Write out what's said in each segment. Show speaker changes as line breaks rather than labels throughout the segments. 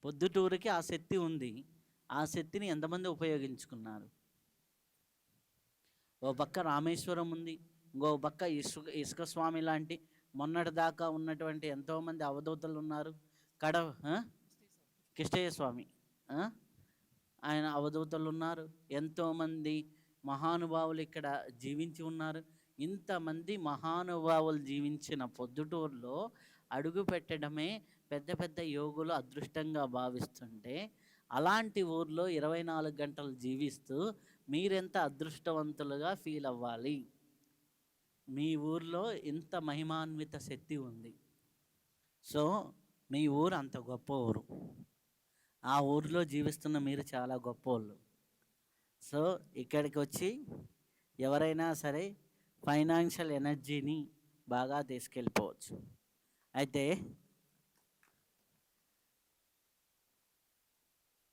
పొద్దుటూరుకి ఆ శక్తి ఉంది. ఆ శక్తిని ఎంతమంది ఉపయోగించుకున్నారు? ఓ పక్క రామేశ్వరం ఉంది, ఇంకో పక్క ఇసుక స్వామి లాంటి మొన్నటిదాకా ఉన్నటువంటి ఎంతోమంది అవధూతలు ఉన్నారు. కడ కిష్టయ్య స్వామి, ఆయన అవధూతలు ఉన్నారు. ఎంతోమంది మహానుభావులు ఇక్కడ జీవించి ఉన్నారు. ఇంతమంది మహానుభావులు జీవించిన పొద్దుటూరులో అడుగు పెట్టడమే పెద్ద పెద్ద యోగులు అదృష్టంగా భావిస్తుంటే, అలాంటి ఊర్లో 24 గంటలు జీవిస్తూ మీరెంత అదృష్టవంతులుగా ఫీల్ అవ్వాలి. మీ ఊర్లో ఇంత మహిమాన్విత శక్తి ఉంది. సో మీ ఊరు అంత గొప్ప ఊరు. ఆ ఊరిలో జీవిస్తున్న మీరు చాలా గొప్పోళ్ళు. సో ఇక్కడికి వచ్చి ఎవరైనా సరే ఫైనాన్షియల్ ఎనర్జీని బాగా తీసుకెళ్ళిపోవచ్చు. అయితే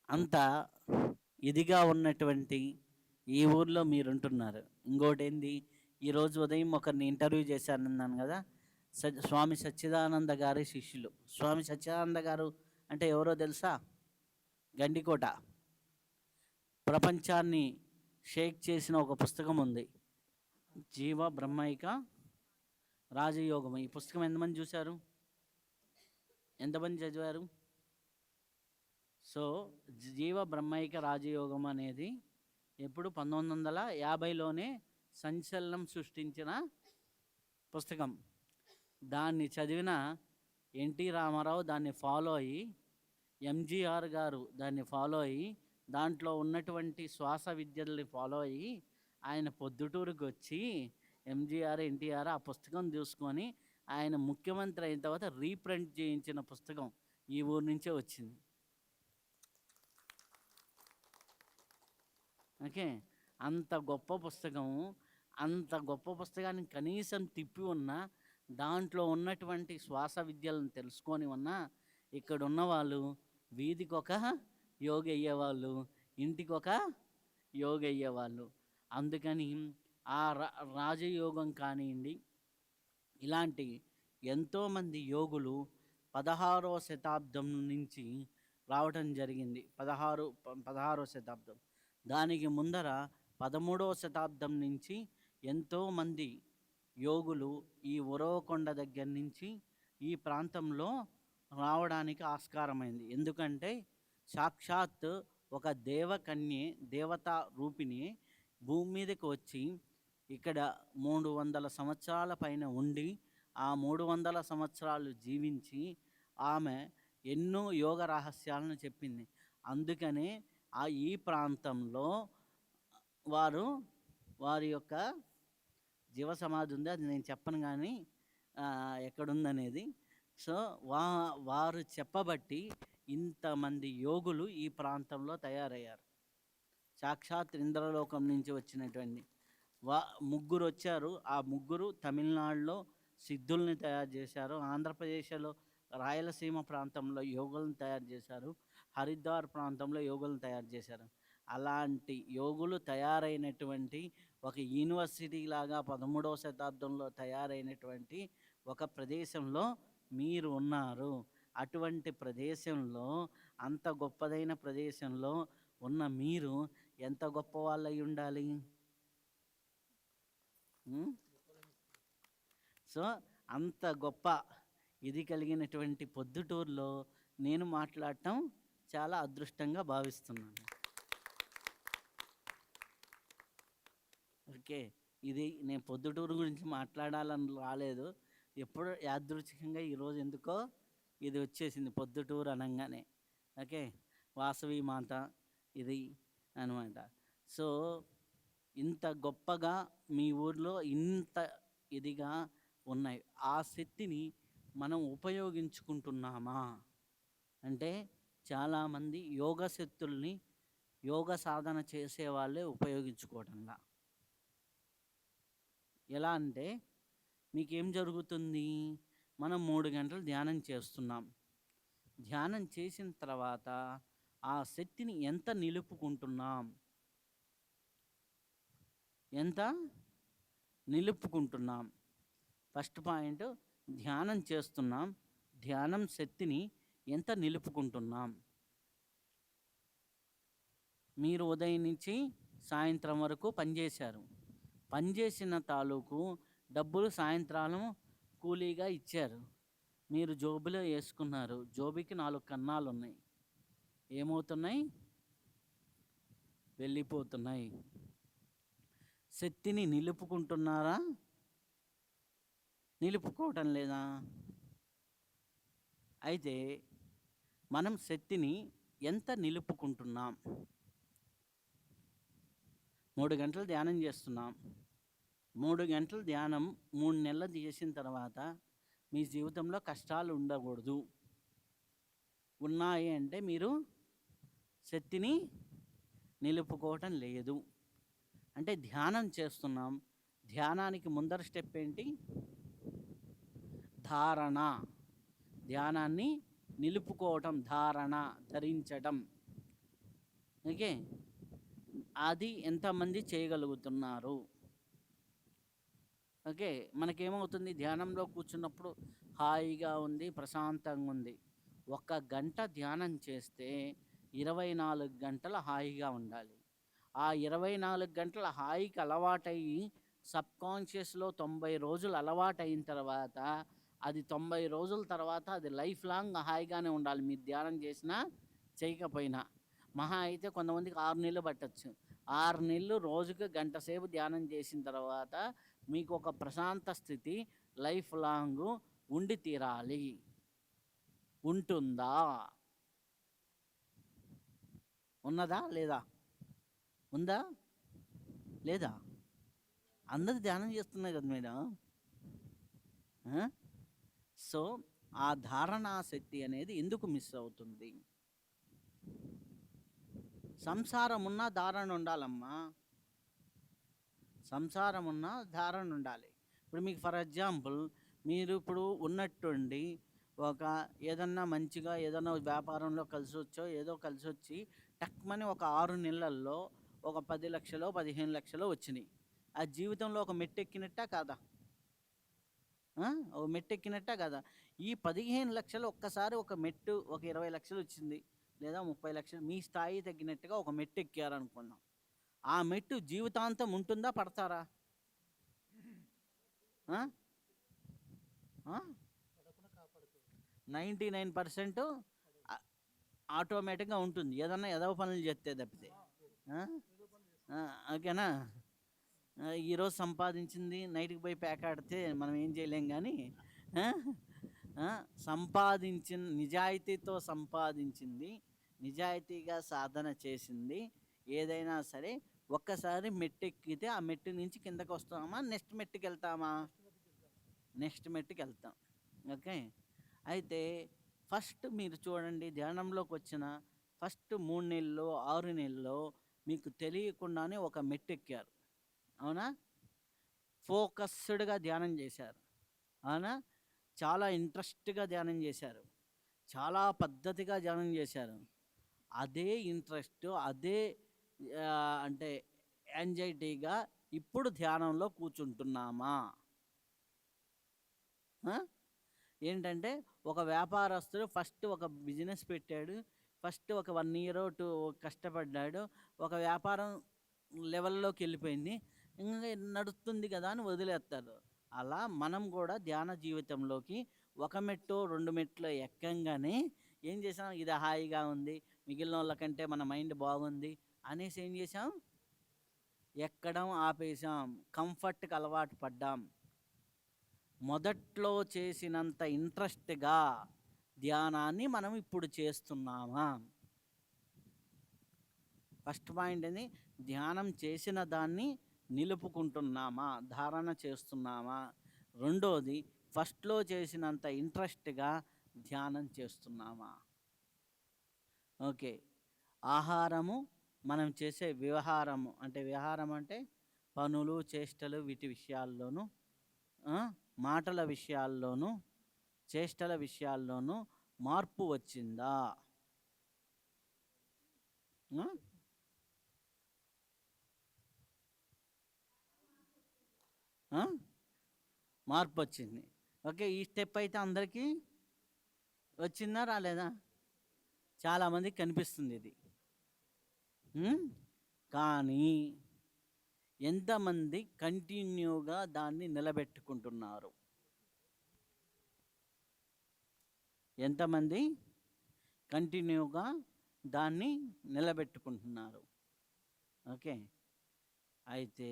అంత ఇదిగా ఉన్నటువంటి ఈ ఊర్లో మీరుంటున్నారు. ఇంకోటి ఏంది, ఈరోజు ఉదయం ఒకరిని ఇంటర్వ్యూ చేశానన్నాను కదా, స్వామి సచ్చిదానంద గారి శిష్యులు. స్వామి సచ్చిదానంద గారు అంటే ఎవరో తెలుసా? గండికోట ప్రపంచాన్ని షేక్ చేసిన ఒక పుస్తకం ఉంది, జీవ బ్రహ్మైక రాజయోగం. ఈ పుస్తకం ఎంతమంది చూశారు? ఎంతమంది చదివారు? సో జీవ బ్రహ్మైక రాజయోగం అనేది ఎప్పుడు 1950లోనే సంచలనం సృష్టించిన పుస్తకం. దాన్ని చదివిన ఎన్టీ రామారావు దాన్ని ఫాలో అయ్యి, ఎంజీఆర్ గారు దాన్ని ఫాలో అయ్యి, దాంట్లో ఉన్నటువంటి శ్వాస విద్యల్ని ఫాలో అయ్యి ఆయన పొద్దుటూరుకి వచ్చి ఎంజీఆర్ ఎన్టీఆర్ ఆ పుస్తకం చూసుకొని ఆయన ముఖ్యమంత్రి అయిన తర్వాత రీప్రింట్ చేయించిన పుస్తకం ఈ ఊరు నుంచే వచ్చింది. ఓకే, అంత గొప్ప పుస్తకం. అంత గొప్ప పుస్తకాన్ని కనీసం తిప్పి ఉన్నా, దాంట్లో ఉన్నటువంటి శ్వాస విద్యలను తెలుసుకొని ఉన్నా, ఇక్కడ ఉన్నవాళ్ళు వీధికి ఒక యోగి అయ్యేవాళ్ళు, ఇంటికి ఒక యోగి అయ్యేవాళ్ళు. అందుకని ఆ రాజయోగం కానివ్వండి, ఇలాంటి ఎంతోమంది యోగులు 16వ శతాబ్దం నుంచి రావటం జరిగింది. 16వ శతాబ్దం. దానికి ముందర 13వ శతాబ్దం నుంచి ఎంతోమంది యోగులు ఈ ఉరవకొండ దగ్గర నుంచి ఈ ప్రాంతంలో రావడానికి ఆస్కారమైంది. ఎందుకంటే సాక్షాత్ ఒక దేవతా రూపిణి భూమి మీదకి వచ్చి ఇక్కడ 300 సంవత్సరాల పైన ఉండి, ఆ 300 సంవత్సరాలు జీవించి ఆమె ఎన్నో యోగ రహస్యాలను చెప్పింది. అందుకనే ఈ ప్రాంతంలో వారి యొక్క జీవ సమాధి ఉంది. అది నేను చెప్పను కానీ ఎక్కడుందనేది. సో వారు చెప్పబట్టి ఇంతమంది యోగులు ఈ ప్రాంతంలో తయారయ్యారు. సాక్షాత్ ఇంద్రలోకం నుంచి వచ్చినటువంటి ముగ్గురు వచ్చారు. ఆ ముగ్గురు తమిళనాడులో సిద్ధుల్ని తయారు చేశారు, ఆంధ్రప్రదేశ్లో రాయలసీమ ప్రాంతంలో యోగులను తయారు చేశారు, హరిద్వార్ ప్రాంతంలో యోగులను తయారు చేశారు. అలాంటి యోగులు తయారైనటువంటి ఒక యూనివర్సిటీ లాగా 13వ శతాబ్దంలో తయారైనటువంటి ఒక ప్రదేశంలో మీరు ఉన్నారు. అటువంటి ప్రదేశంలో, అంత గొప్పదైన ప్రదేశంలో ఉన్న మీరు ఎంత గొప్ప వాళ్ళు అయి ఉండాలి? సో అంత గొప్ప ఇది కలిగినటువంటి పొద్దుటూరులో నేను మాట్లాడటం చాలా అదృష్టంగా భావిస్తున్నాను. ఓకే, ఇది నేను పొద్దుటూరు గురించి మాట్లాడాలని రాలేదు. ఎప్పుడు యాదృచ్ఛికంగా ఈరోజు ఎందుకో ఇది వచ్చేసింది పొద్దుటూరు అనగానే. ఓకే, వాసవి మాత ఇది అనమాట. సో ఇంత గొప్పగా మీ ఊర్లో ఇంత ఇదిగా ఉన్నాయి. ఆ శక్తిని మనం ఉపయోగించుకుంటున్నామా అంటే, చాలామంది యోగ శక్తుల్ని యోగ సాధన చేసేవాళ్ళే ఉపయోగించుకోవటంలా. ఎలా అంటే మీకేం జరుగుతుంది? మనం 3 గంటలు ధ్యానం చేస్తున్నాం. ధ్యానం చేసిన తర్వాత ఆ శక్తిని ఎంత నిలుపుకుంటున్నాం? ఫస్ట్ పాయింట్, ధ్యానం చేస్తున్నాం, ధ్యానం శక్తిని ఎంత నిలుపుకుంటున్నాం? మీరు ఉదయం నుంచి సాయంత్రం వరకు పనిచేశారు. పనిచేసిన తాలూకు డబ్బులు సాయంత్రాలం కూలీగా ఇచ్చారు. మీరు జోబులో వేసుకున్నారు. జోబికి 4 కన్నాలున్నాయి. ఏమవుతున్నాయి? వెళ్ళిపోతున్నాయి. శక్తిని నిలుపుకుంటున్నారా? నిలుపుకోవటం లేదా? అయితే మనం శక్తిని ఎంత నిలుపుకుంటున్నాం? 3 గంటలు ధ్యానం చేస్తున్నాం. 3 గంటలు ధ్యానం 3 నెలలు చేసిన తర్వాత మీ జీవితంలో కష్టాలు ఉండకూడదు. ఉన్నాయి అంటే మీరు శక్తిని నిలుపుకోవటం లేదు. అంటే ధ్యానం చేస్తున్నాం. ధ్యానానికి ముందర స్టెప్ ఏంటి? ధారణ. ధ్యానాన్ని నిలుపుకోవటం, ధారణ, ధరించటం. ఓకే, అది ఎంతమంది చేయగలుగుతున్నారు? ఓకే, మనకేమవుతుంది? ధ్యానంలో కూర్చున్నప్పుడు హాయిగా ఉంది, ప్రశాంతంగా ఉంది. 1 గంట ధ్యానం చేస్తే 24 గంటల హాయిగా ఉండాలి. ఆ 24 గంటల హాయికి అలవాటయ్యి సబ్కాన్షియస్లో 90 రోజులు అలవాటైన తర్వాత అది 90 రోజుల తర్వాత అది లైఫ్ లాంగ్ హాయిగానే ఉండాలి. మీరు ధ్యానం చేసినా చేయకపోయినా. మహా అయితే కొంతమందికి 6 నెలలు పట్టచ్చు. 6 నెలలు రోజుకి గంట సేపు ధ్యానం చేసిన తర్వాత మీకు ఒక ప్రశాంత స్థితి లైఫ్ లాంగ్ ఉండి తీరాలి. ఉంటుందా? ఉన్నదా లేదా? ఉందా లేదా? అందరు ధ్యానం చేస్తున్నారు కదా మేడం. సో ఆ ధారణా శక్తి అనేది ఎందుకు మిస్ అవుతుంది? సంసారం ఉన్నా ధారణ ఉండాలమ్మా. సంసారం ఉన్నా ధారణ ఉండాలి. ఇప్పుడు మీకు ఫర్ ఎగ్జాంపుల్, మీరు ఇప్పుడు ఉన్నట్టుండి ఒక ఏదన్నా మంచిగా ఏదన్నా వ్యాపారంలో కలిసి వచ్చో ఏదో కలిసి వచ్చి టక్మని ఒక 6 నెలల్లో ఒక 10 లక్షలో 15 లక్షలో వచ్చినాయి. ఆ జీవితంలో ఒక మెట్టెక్కినట్టా కాదా? ఒక మెట్టెక్కినట్టా కదా? ఈ 15 లక్షలు ఒక్కసారి ఒక మెట్టు ఒక 20 లక్షలు వచ్చింది లేదా 30 లక్షలు, మీ స్థాయి తగ్గినట్టుగా ఒక మెట్టు ఎక్కారనుకున్నాం. ఆ మెట్టు జీవితాంతం ఉంటుందా? పడతారా? 99% ఆటోమేటిక్గా ఉంటుంది, ఏదన్నా ఎదవ పనులు చేస్తే తప్పితే. ఓకేనా? ఈరోజు సంపాదించింది నైట్కి పోయి పేకాడితే మనం ఏం చేయలేం. కానీ సంపాదించిన నిజాయితీతో సంపాదించింది, నిజాయితీగా సాధన చేసింది ఏదైనా సరే ఒక్కసారి మెట్టెక్కితే ఆ మెట్టు నుంచి కిందకు వస్తామా? నెక్స్ట్ మెట్టుకి వెళ్తామా? నెక్స్ట్ మెట్టుకి వెళ్తాం. ఓకే, అయితే ఫస్ట్ మీరు చూడండి, ధ్యానంలోకి వచ్చిన ఫస్ట్ 3 నెలల్లో 6 నెలల్లో మీకు తెలియకుండానే ఒక మెట్టెక్కారు. అవునా? ఫోకస్డ్గా ధ్యానం చేశారు. అవునా? చాలా ఇంట్రెస్ట్గా ధ్యానం చేశారు. చాలా పద్ధతిగా ధ్యానం చేశారు. అదే ఇంట్రెస్ట్, అదే అంటే యాంగ్జైటీగా ఇప్పుడు ధ్యానంలో కూర్చుంటున్నామా? ఏంటంటే ఒక వ్యాపారస్తుడు ఫస్ట్ ఒక బిజినెస్ పెట్టాడు, ఫస్ట్ ఒక 1 ఇయర్ 2 కష్టపడ్డాడు, ఒక వ్యాపారం లెవెల్లోకి వెళ్ళిపోయింది, ఇంకా నడుస్తుంది కదా అని వదిలేస్తారు. అలా మనం కూడా ధ్యాన జీవితంలోకి 1 మెట్టు 2 మెట్లు ఎక్కంగానే ఏం చేసాం? ఇది హాయిగా ఉంది, మిగిలిన వాళ్ళకంటే మన మైండ్ బాగుంది అనేసి ఏం చేసాం? ఎక్కడం ఆపేసాం. కంఫర్ట్కి అలవాటు పడ్డాం. మొదట్లో చేసినంత ఇంట్రెస్ట్గా ధ్యానాన్ని మనం ఇప్పుడు చేస్తున్నామా? ఫస్ట్ పాయింట్ ఏంది? ధ్యానం చేసిన దాన్ని నిలుపుకుంటున్నామా, ధారణ చేస్తున్నామా? రెండోది, ఫస్ట్లో చేసినంత ఇంట్రెస్ట్గా ధ్యానం చేస్తున్నామా? ఓకే, ఆహారము, మనం చేసే వ్యవహారము, అంటే వ్యవహారం అంటే పనులు చేష్టలు వీటి విషయాల్లోనూ, మాటల విషయాల్లోనూ చేష్టల విషయాల్లోనూ మార్పు వచ్చిందా? మార్పు వచ్చింది. ఓకే, ఈ స్టెప్ అయితే అందరికీ వచ్చిందా రాలేదా? చాలామందికి కనిపిస్తుంది ఇది. ఉమ్, కానీ ఎంతమంది కంటిన్యూగా దాన్ని నిలబెట్టుకుంటున్నారు? ఎంతమంది కంటిన్యూగా దాన్ని నిలబెట్టుకుంటున్నారు? ఓకే. అయితే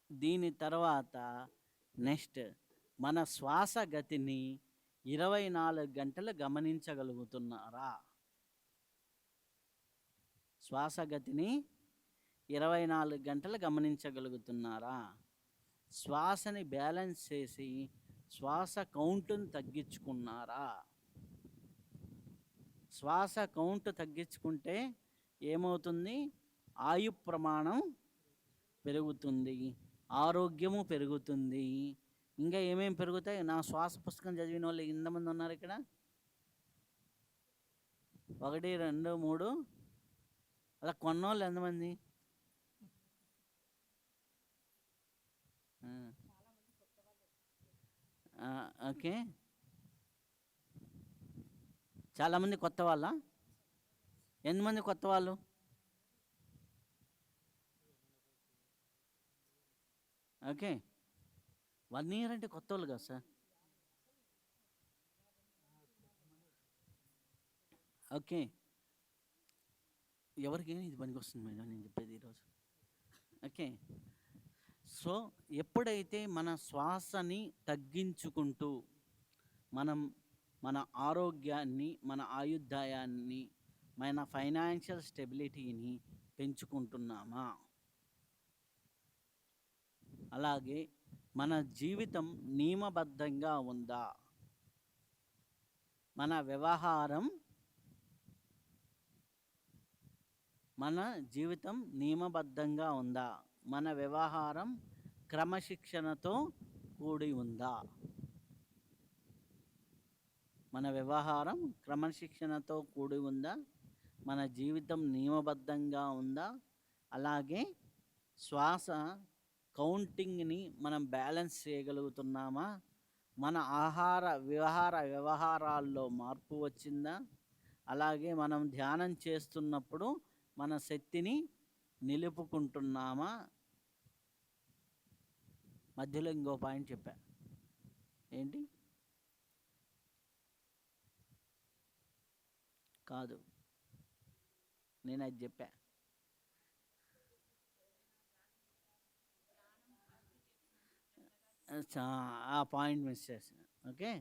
దీని తర్వాత నెక్స్ట్ మన శ్వాస గతిని 24 గంటలు గమనించగలుగుతున్నారా? శ్వాస గతిని 24 గంటలు గమనించగలుగుతున్నారా? శ్వాసని బ్యాలెన్స్ చేసి శ్వాస కౌంటును తగ్గించుకున్నారా? శ్వాస కౌంట్ తగ్గించుకుంటే ఏమవుతుంది? ఆయు ప్రమాణం పెరుగుతుంది, ఆరోగ్యము పెరుగుతుంది. ఇంకా ఏమేమి పెరుగుతాయి? నా శ్వాస పుస్తకం చదివిన వాళ్ళు ఎంతమంది ఉన్నారు ఇక్కడ? 1 2 3 అలా కొన్నోళ్ళు ఎంతమంది? ఓకే. చాలామంది కొత్త వాళ్ళ? ఎంతమంది కొత్త వాళ్ళు? ఓకే. 1 year అంటే కొత్త వాళ్ళు కదా సార్. ఓకే. ఎవరికి ఇది పనికి వస్తుంది మేడం నేను చెప్పేది ఈరోజు. ఓకే. సో ఎప్పుడైతే మన శ్వాసని తగ్గించుకుంటూ మనం మన ఆరోగ్యాన్ని, మన ఆయుర్దాయాన్ని, మన ఫైనాన్షియల్ స్టెబిలిటీని పెంచుకుంటున్నామా, అలాగే మన జీవితం నియమబద్ధంగా ఉందా? మన వ్యవహారం, మన జీవితం నియమబద్ధంగా ఉందా? మన వ్యవహారం క్రమశిక్షణతో కూడి ఉందా? మన వ్యవహారం క్రమశిక్షణతో కూడి ఉందా? మన జీవితం నియమబద్ధంగా ఉందా? అలాగే శ్వాస కౌంటింగ్ని మనం బ్యాలెన్స్ చేయగలుగుతున్నామా? మన ఆహార వ్యవహారాల్లో మార్పు వచ్చిందా? అలాగే మనం ధ్యానం చేస్తున్నప్పుడు మన శక్తిని నిలుపుకుంటున్నామా? మధ్యలో ఇంకో పాయింట్ చెప్పా, ఏంటి? కాదు, నేను అది చెప్పా. ఆ పాయింట్ మిస్ చేశాను. ఓకే.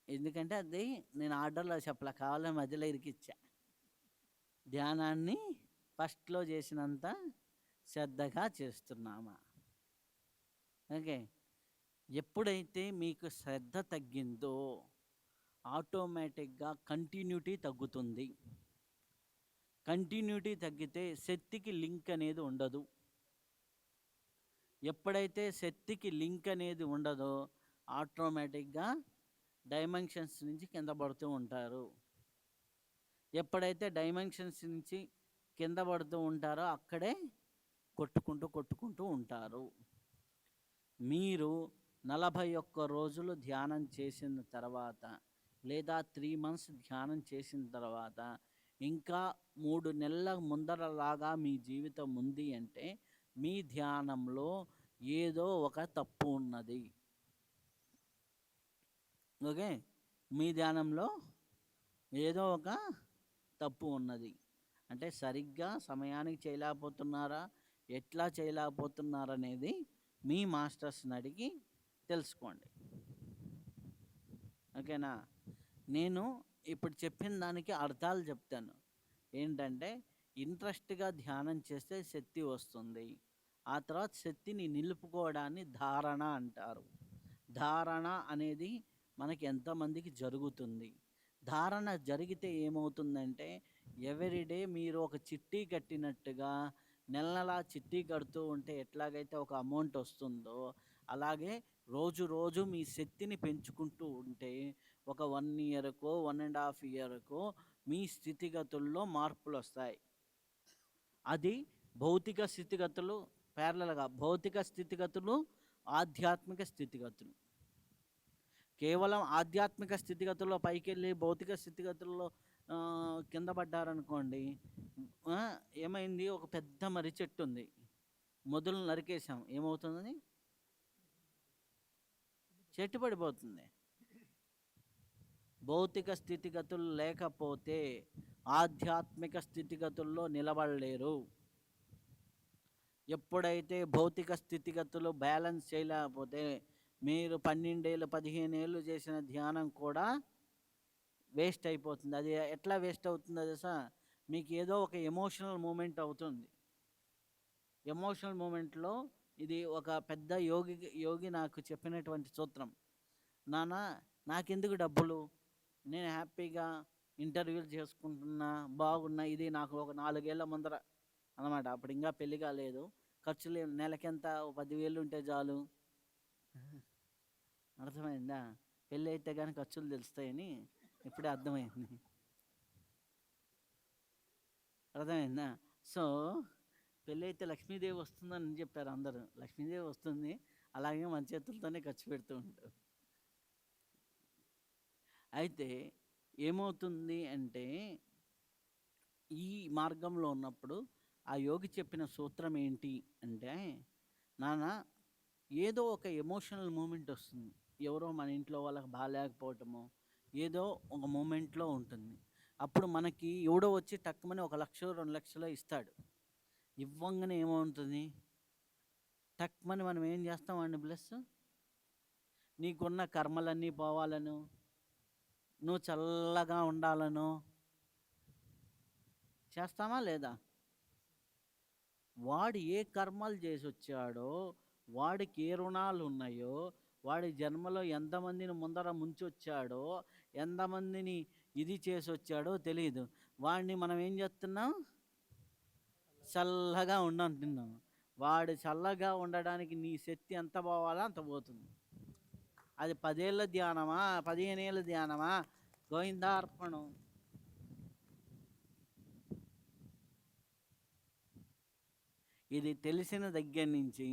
ఎందుకంటే అది నేను ఆర్డర్లో చెప్పలే, కావాలని మధ్యలో ఇరికిచ్చా. ధ్యానాన్ని ఫస్ట్లో చేసినంత శ్రద్ధగా చేస్తున్నామా? ఓకే. ఎప్పుడైతే మీకు శ్రద్ధ తగ్గిందో ఆటోమేటిక్గా కంటిన్యూటీ తగ్గుతుంది. కంటిన్యూటీ తగ్గితే శక్తికి లింక్ అనేది ఉండదు. ఎప్పుడైతే శక్తికి లింక్ అనేది ఉండదో ఆటోమేటిక్గా డైమెన్షన్స్ నుంచి కింద పడుతూ ఉంటారు. ఎప్పుడైతే డైమెన్షన్స్ నుంచి కింద పడుతూ ఉంటారో అక్కడే కొట్టుకుంటూ ఉంటారు. మీరు 41 రోజులు ధ్యానం చేసిన తర్వాత, లేదా 3 months ధ్యానం చేసిన తర్వాత ఇంకా 3 నెలల ముందరలాగా మీ జీవితం ఉంది అంటే మీ ధ్యానంలో ఏదో ఒక తప్పు ఉన్నది. ఓకే. మీ ధ్యానంలో ఏదో ఒక తప్పు ఉన్నది. అంటే సరిగ్గా సమయానికి చేయలేకపోతున్నారా, ఎట్లా చేయలేకపోతున్నారనేది మీ మాస్టర్స్ని అడిగి తెలుసుకోండి. ఓకేనా? నేను ఇప్పుడు చెప్పిన దానికి అర్థాలు చెప్తాను. ఏంటంటే ఇంట్రెస్ట్గా ధ్యానం చేస్తే శక్తి వస్తుంది. ఆ తర్వాత శక్తిని నిలుపుకోవడాన్ని ధారణ అంటారు. ధారణ అనేది మనకి ఎంతమందికి జరుగుతుంది? ధారణ జరిగితే ఏమవుతుందంటే ఎవ్రీడే మీరు ఒక చిట్టి కట్టినట్టుగా నెలలా చిట్టి కడుతూ ఉంటే ఎట్లాగైతే ఒక అమౌంట్ వస్తుందో అలాగే రోజు మీ శక్తిని పెంచుకుంటూ ఉంటే ఒక 1 yearకో 1.5 yearకో మీ స్థితిగతుల్లో మార్పులు వస్తాయి. అది భౌతిక స్థితిగతులు ప్యారలల్గా, భౌతిక స్థితిగతులు, ఆధ్యాత్మిక స్థితిగతులు. కేవలం ఆధ్యాత్మిక స్థితిగతుల్లో పైకెళ్ళి భౌతిక స్థితిగతుల్లో కింద పడ్డారనుకోండి, ఆ, ఏమైంది, ఒక పెద్ద మర్రి చెట్టు ఉంది, మొదలు నరికేసాం, ఏమవుతుందని చెట్టు పడిపోతుంది. భౌతిక స్థితిగతులు లేకపోతే ఆధ్యాత్మిక స్థితిగతుల్లో నిలబడలేరు. ఎప్పుడైతే భౌతిక స్థితిగతులు బ్యాలెన్స్ చేయలేకపోతే మీరు 12 ఏళ్ళు 15 ఏళ్ళు చేసిన ధ్యానం కూడా వేస్ట్ అయిపోతుంది. అది ఎట్లా వేస్ట్ అవుతుందో తెలుసా? మీకు ఏదో ఒక ఎమోషనల్ మూమెంట్ అవుతుంది. ఎమోషనల్ మూమెంట్లో ఇది ఒక పెద్ద యోగి నాకు చెప్పినటువంటి సూత్రం. నాన్న, నాకెందుకు డబ్బులు, నేను హ్యాపీగా ఇంటర్వ్యూలు చేసుకుంటున్నా, బాగున్నా. ఇది నాకు ఒక 4 ఏళ్ళ ముందర అన్నమాట. అప్పుడు ఇంకా పెళ్లి కాలేదు. ఖర్చులు నెలకెంత 10,000 ఉంటే చాలు. అర్థమైందా? పెళ్ళి అయితే కానీ ఖర్చులు తెలుస్తాయని ఇప్పుడే అర్థమైంది. అర్థమైందా? సో పెళ్ళి అయితే లక్ష్మీదేవి వస్తుందని చెప్పారు అందరూ. లక్ష్మీదేవి వస్తుంది, అలాగే మన చేతులతోనే ఖర్చు పెడుతూ ఉంటారు. అయితే ఏమవుతుంది అంటే, ఈ మార్గంలో ఉన్నప్పుడు ఆ యోగి చెప్పిన సూత్రం ఏంటి అంటే, నాన్న, ఏదో ఒక ఎమోషనల్ మూమెంట్ వస్తుంది. ఎవరో మన ఇంట్లో వాళ్ళకి బాగాలేకపోవటమో ఏదో ఒక మూమెంట్లో ఉంటుంది. అప్పుడు మనకి ఎవడో వచ్చి టక్కుమని 1 లక్ష 2 లక్షలు ఇస్తాడు. ఇవ్వంగానే ఏమవుతుంది, టక్కుమని మనం ఏం చేస్తామండి, ప్లస్ నీకున్న కర్మలన్నీ పోవాలను, నువ్వు చల్లగా ఉండాలను చేస్తామా లేదా? వాడు ఏ కర్మలు చేసి వచ్చాడో, వాడికి ఏ రుణాలు ఉన్నాయో, వాడి జన్మలో ఎంతమందిని ముందర ముంచొచ్చాడో, ఎంతమందిని ఇది చేసి వచ్చాడో తెలియదు. వాడిని మనం ఏం చేస్తున్నాం, చల్లగా ఉండంటున్నాం. వాడు చల్లగా ఉండడానికి నీ శక్తి ఎంత పోవాలో అంత పోతుంది. అది 10 ఏళ్ళ ధ్యానమా, 15 ఏళ్ళ ధ్యానమా, గోవిందార్పణం. ఇది తెలిసిన దగ్గర నుంచి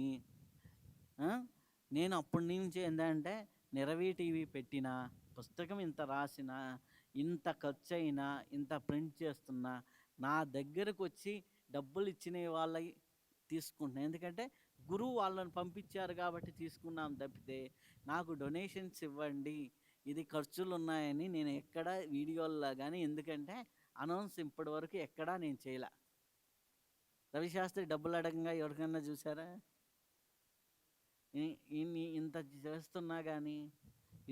నేను అప్పటి నుంచి ఏంటంటే, నిరవి టీవీ పెట్టినా, పుస్తకం ఇంత రాసినా, ఇంత ఖర్చు అయినా, ఇంత ప్రింట్ చేస్తున్నా, నా దగ్గరకు వచ్చి డబ్బులు ఇచ్చిన వాళ్ళకి తీసుకుంటున్నాను. ఎందుకంటే గురువు వాళ్ళని పంపించారు కాబట్టి తీసుకున్నాం తప్పితే, నాకు డొనేషన్స్ ఇవ్వండి, ఇది ఖర్చులు ఉన్నాయని నేను ఎక్కడ వీడియోల్లో కానీ, ఎందుకంటే అనౌన్స్ ఇప్పటి వరకు ఎక్కడా నేను చేయలే. రవిశాస్త్రి డబ్బులు అడగంగా ఎవరికన్నా చూసారా? ఇంత చేస్తున్నా కానీ,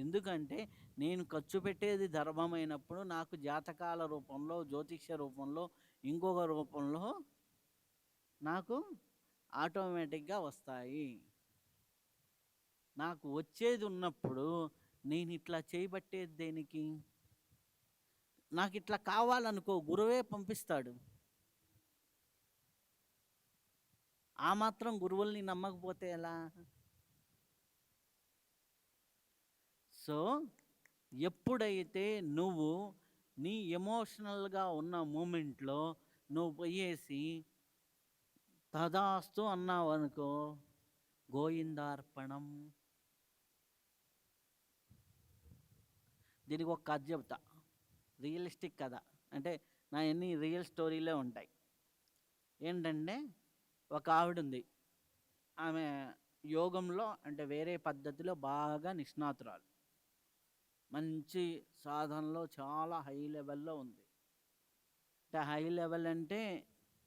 ఎందుకంటే నేను ఖర్చు పెట్టేది ధర్మమైనప్పుడు నాకు జాతకాల రూపంలో, జ్యోతిష్య రూపంలో, ఇంకొక రూపంలో నాకు ఆటోమేటిక్గా వస్తాయి. నాకు వచ్చేది ఉన్నప్పుడు నేను ఇట్లా చేయబట్టేది దేనికి? నాకు ఇట్లా కావాలనుకో, గురువే పంపిస్తాడు. ఆ మాత్రం గురువుల్ని నమ్మకపోతే ఎలా? సో ఎప్పుడైతే నువ్వు నీ ఎమోషనల్గా ఉన్న మూమెంట్లో నువ్వు పోయేసి తదాస్తు అన్నావు అనుకో, గోయిందార్పణం. దీనికి ఒక కథ చెప్తా, రియలిస్టిక్ కథ. అంటే నా ఎన్ని రియల్ స్టోరీలే ఉంటాయి. ఏంటంటే, ఒక ఆవిడ ఉంది, ఆమె యోగంలో అంటే వేరే పద్ధతిలో బాగా నిష్ణాతురాలు, మంచి సాధనలో చాలా హై లెవెల్లో ఉంది. అంటే హై లెవెల్ అంటే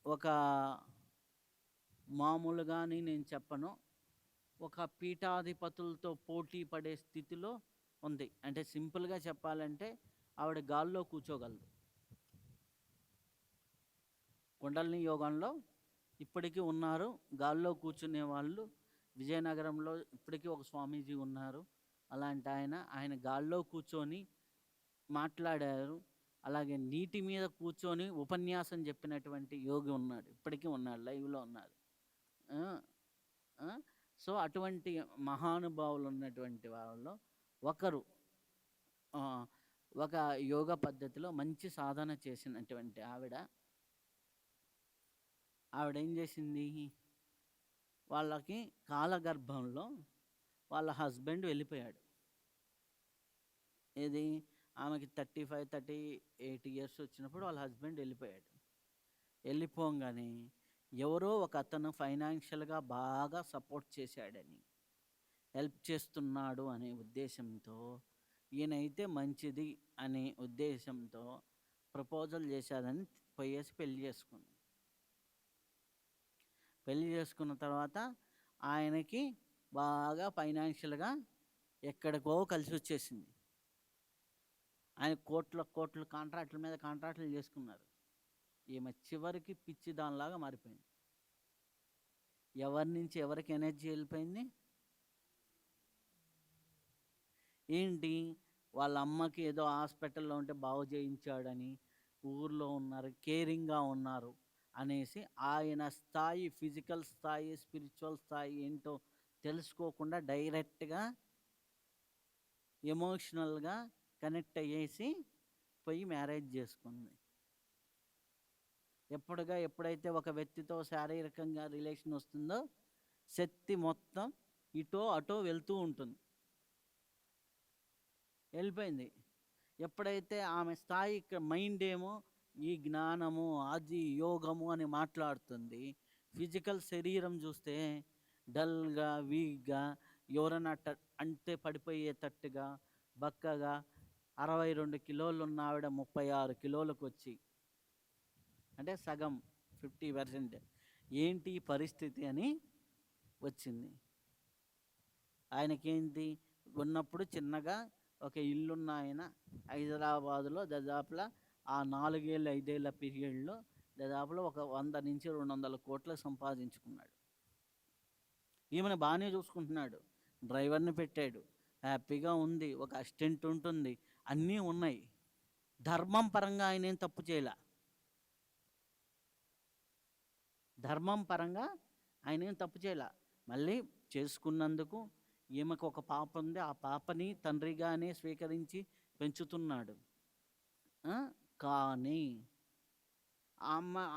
ఒక మామూలుగాని నేను చెప్పను, ఒక పీఠాధిపతులతో పోటీ పడే స్థితిలో ఉంది. అంటే సింపుల్గా చెప్పాలంటే ఆవిడ గాల్లో కూర్చోగలదు. కుండలిని యోగంలో ఇప్పటికీ ఉన్నారు గాల్లో కూర్చునే వాళ్ళు. విజయనగరంలో ఇప్పటికీ ఒక స్వామీజీ ఉన్నారు, అలాంటి ఆయన గాల్లో కూర్చొని మాట్లాడారు. అలాగే నీటి మీద కూర్చొని ఉపన్యాసం చెప్పినటువంటి యోగి ఉన్నాడు, ఇప్పటికీ ఉన్నాడు, లైవ్లో ఉన్నాడు. సో అటువంటి మహానుభావులు ఉన్నటువంటి వాళ్ళలో ఒకరు, ఒక యోగ పద్ధతిలో మంచి సాధన చేసినటువంటి ఆవిడ ఏం చేసింది, వాళ్ళకి కాలగర్భంలో వాళ్ళ హస్బెండ్ వెళ్ళిపోయాడు. ఏది ఆమెకి 35-38 ఇయర్స్ వచ్చినప్పుడు వాళ్ళ హస్బెండ్ వెళ్ళిపోయాడు. వెళ్ళిపోగానే ఎవరో ఒక అతను ఫైనాన్షియల్గా బాగా సపోర్ట్ చేశాడని, హెల్ప్ చేస్తున్నాడు అనే ఉద్దేశంతో, ఈయనైతే మంచిది అనే ఉద్దేశంతో ప్రపోజల్ చేశాదని పోయేసి పెళ్లి చేసుకుంది. పెళ్లి చేసుకున్న తర్వాత ఆయనకి బాగా ఫైనాన్షియల్గా ఎక్కడికో కలిసి వచ్చేసింది. ఆయన కోట్ల కాంట్రాక్టుల మీద కాంట్రాక్టులు చేసుకున్నారు. ఈమె చివరికి పిచ్చి దానిలాగా మారిపోయింది. ఎవరి నుంచి ఎవరికి ఎనర్జీ వెళ్ళిపోయింది? ఏంటి, వాళ్ళ అమ్మకి ఏదో హాస్పిటల్లో ఉంటే బాగు చేయించాడని, ఊర్లో ఉన్నారు, కేరింగ్గా ఉన్నారు అనేసి ఆయన స్థాయి, ఫిజికల్ స్థాయి, స్పిరిచువల్ స్థాయి ఏంటో తెలుసుకోకుండా డైరెక్ట్గా ఎమోషనల్గా కనెక్ట్ అయ్యేసి పోయి మ్యారేజ్ చేసుకుంది. ఎప్పుడైతే ఒక వ్యక్తితో శారీరకంగా రిలేషన్ వస్తుందో శక్తి మొత్తం ఇటో అటో వెళ్తూ ఉంటుంది. వెళ్ళిపోయింది. ఎప్పుడైతే ఆమె స్థాయి మైండ్ ఏమో ఈ జ్ఞానము, అది యోగము అని మాట్లాడుతుంది, ఫిజికల్ శరీరం చూస్తే డల్గా, వీక్గా, ఎవరైనా అంటే పడిపోయేటట్టుగా, బక్కగా, 62 కిలోలు ఉన్న ఆవిడ 36 కిలోలకు వచ్చి, అంటే సగం, 50%. ఏంటి పరిస్థితి అని వచ్చింది. ఆయనకేంటి ఉన్నప్పుడు చిన్నగా ఒక ఇల్లున్న ఆయన హైదరాబాదులో దాదాపులా ఆ 4-5 ఏళ్ళ పీరియడ్లో దాదాపులో ఒక 100-200 కోట్లు సంపాదించుకున్నాడు. ఈమెను బాగానే చూసుకుంటున్నాడు, డ్రైవర్ని పెట్టాడు, హ్యాపీగా ఉంది, ఒక అసిస్టెంట్ ఉంటుంది, అన్నీ ఉన్నాయి. ధర్మం పరంగా ఆయన ఏం తప్పు చేయలే. ధర్మం పరంగా ఆయన ఏం తప్పు చేయలే. మళ్ళీ చేసుకున్నందుకు ఈమెకు ఒక పాప ఉంది, ఆ పాపని తండ్రిగానే స్వీకరించి పెంచుతున్నాడు. కానీ ఆ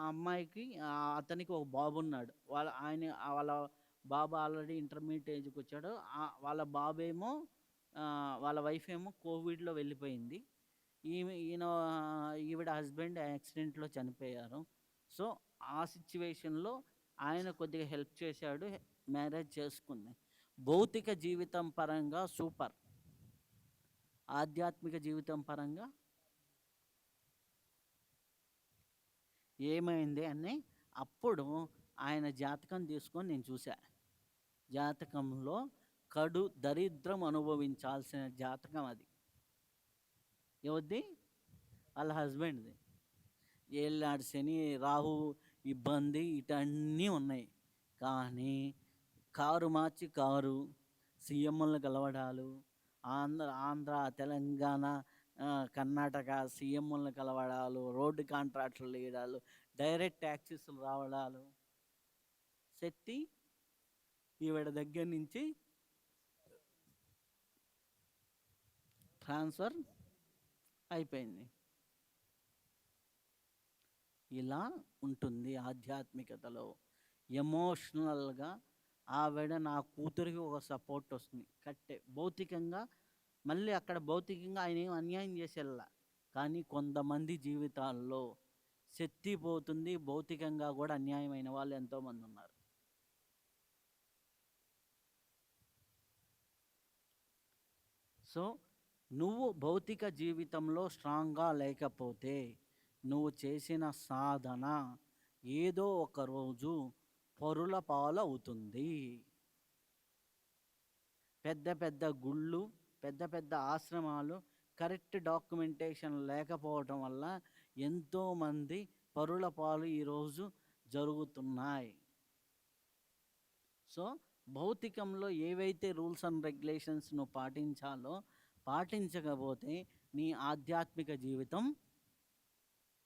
అమ్మాయికి అతనికి ఒక బాబు ఉన్నాడు. వాళ్ళ బాబు ఆల్రెడీ ఇంటర్మీడియట్ ఏజ్కి వచ్చాడు. వాళ్ళ బాబేమో వాళ్ళ వైఫ్ ఏమో కోవిడ్లో వెళ్ళిపోయింది. ఈవిడ హస్బెండ్ యాక్సిడెంట్లో చనిపోయారు. సో ఆ సిచ్యువేషన్లో ఆయన కొద్దిగా హెల్ప్ చేశాడు, మ్యారేజ్ చేసుకుంది. భౌతిక జీవితం పరంగా సూపర్, ఆధ్యాత్మిక జీవితం పరంగా ఏమైంది అని అప్పుడు ఆయన జాతకం తీసుకొని నేను చూసా. జాతకంలో కడు దరిద్రం అనుభవించాల్సిన జాతకం అది. ఎవరిది? వాళ్ళ హస్బెండ్ది. ఏళ్ళనాడు శని, రాహు ఇబ్బంది, ఇటన్నీ ఉన్నాయి. కానీ కారు మార్చి కారు, సీఎంలను కలవడాలు, ఆంధ్ర, తెలంగాణ, కర్ణాటక సీఎంలను కలవడాలు, రోడ్డు కాంట్రాక్టులు వేయడాలు, డైరెక్ట్ ట్యాక్సీస్లు రావడాలు, శక్తి ఈవిడ దగ్గర నుంచి ట్రాన్స్ఫర్ అయిపోయింది. ఇలా ఉంటుంది ఆధ్యాత్మికతలో. ఎమోషనల్గా ఆవిడ నా కూతురికి ఒక సపోర్ట్ వస్తుంది, కట్టే భౌతికంగా. మళ్ళీ అక్కడ భౌతికంగా ఆయన ఏం అన్యాయం చేసేలా, కానీ కొంతమంది జీవితాల్లో శక్తి పోతుంది, భౌతికంగా కూడా అన్యాయమైన వాళ్ళు ఎంతోమంది ఉన్నారు. సో నువ్వు భౌతిక జీవితంలో స్ట్రాంగ్గా లేకపోతే నువ్వు చేసిన సాధన ఏదో ఒక రోజు పరుల పాలవుతుంది. పెద్ద పెద్ద గుళ్ళు, పెద్ద పెద్ద ఆశ్రమాలు కరెక్ట్ డాక్యుమెంటేషన్ లేకపోవటం వల్ల ఎంతోమంది పరుల పాలు ఈరోజు జరుగుతున్నాయి. సో భౌతికంలో ఏవైతే రూల్స్ అండ్ రెగ్యులేషన్స్ నువ్వు పాటించాలో పాటించకపోతే నీ ఆధ్యాత్మిక జీవితం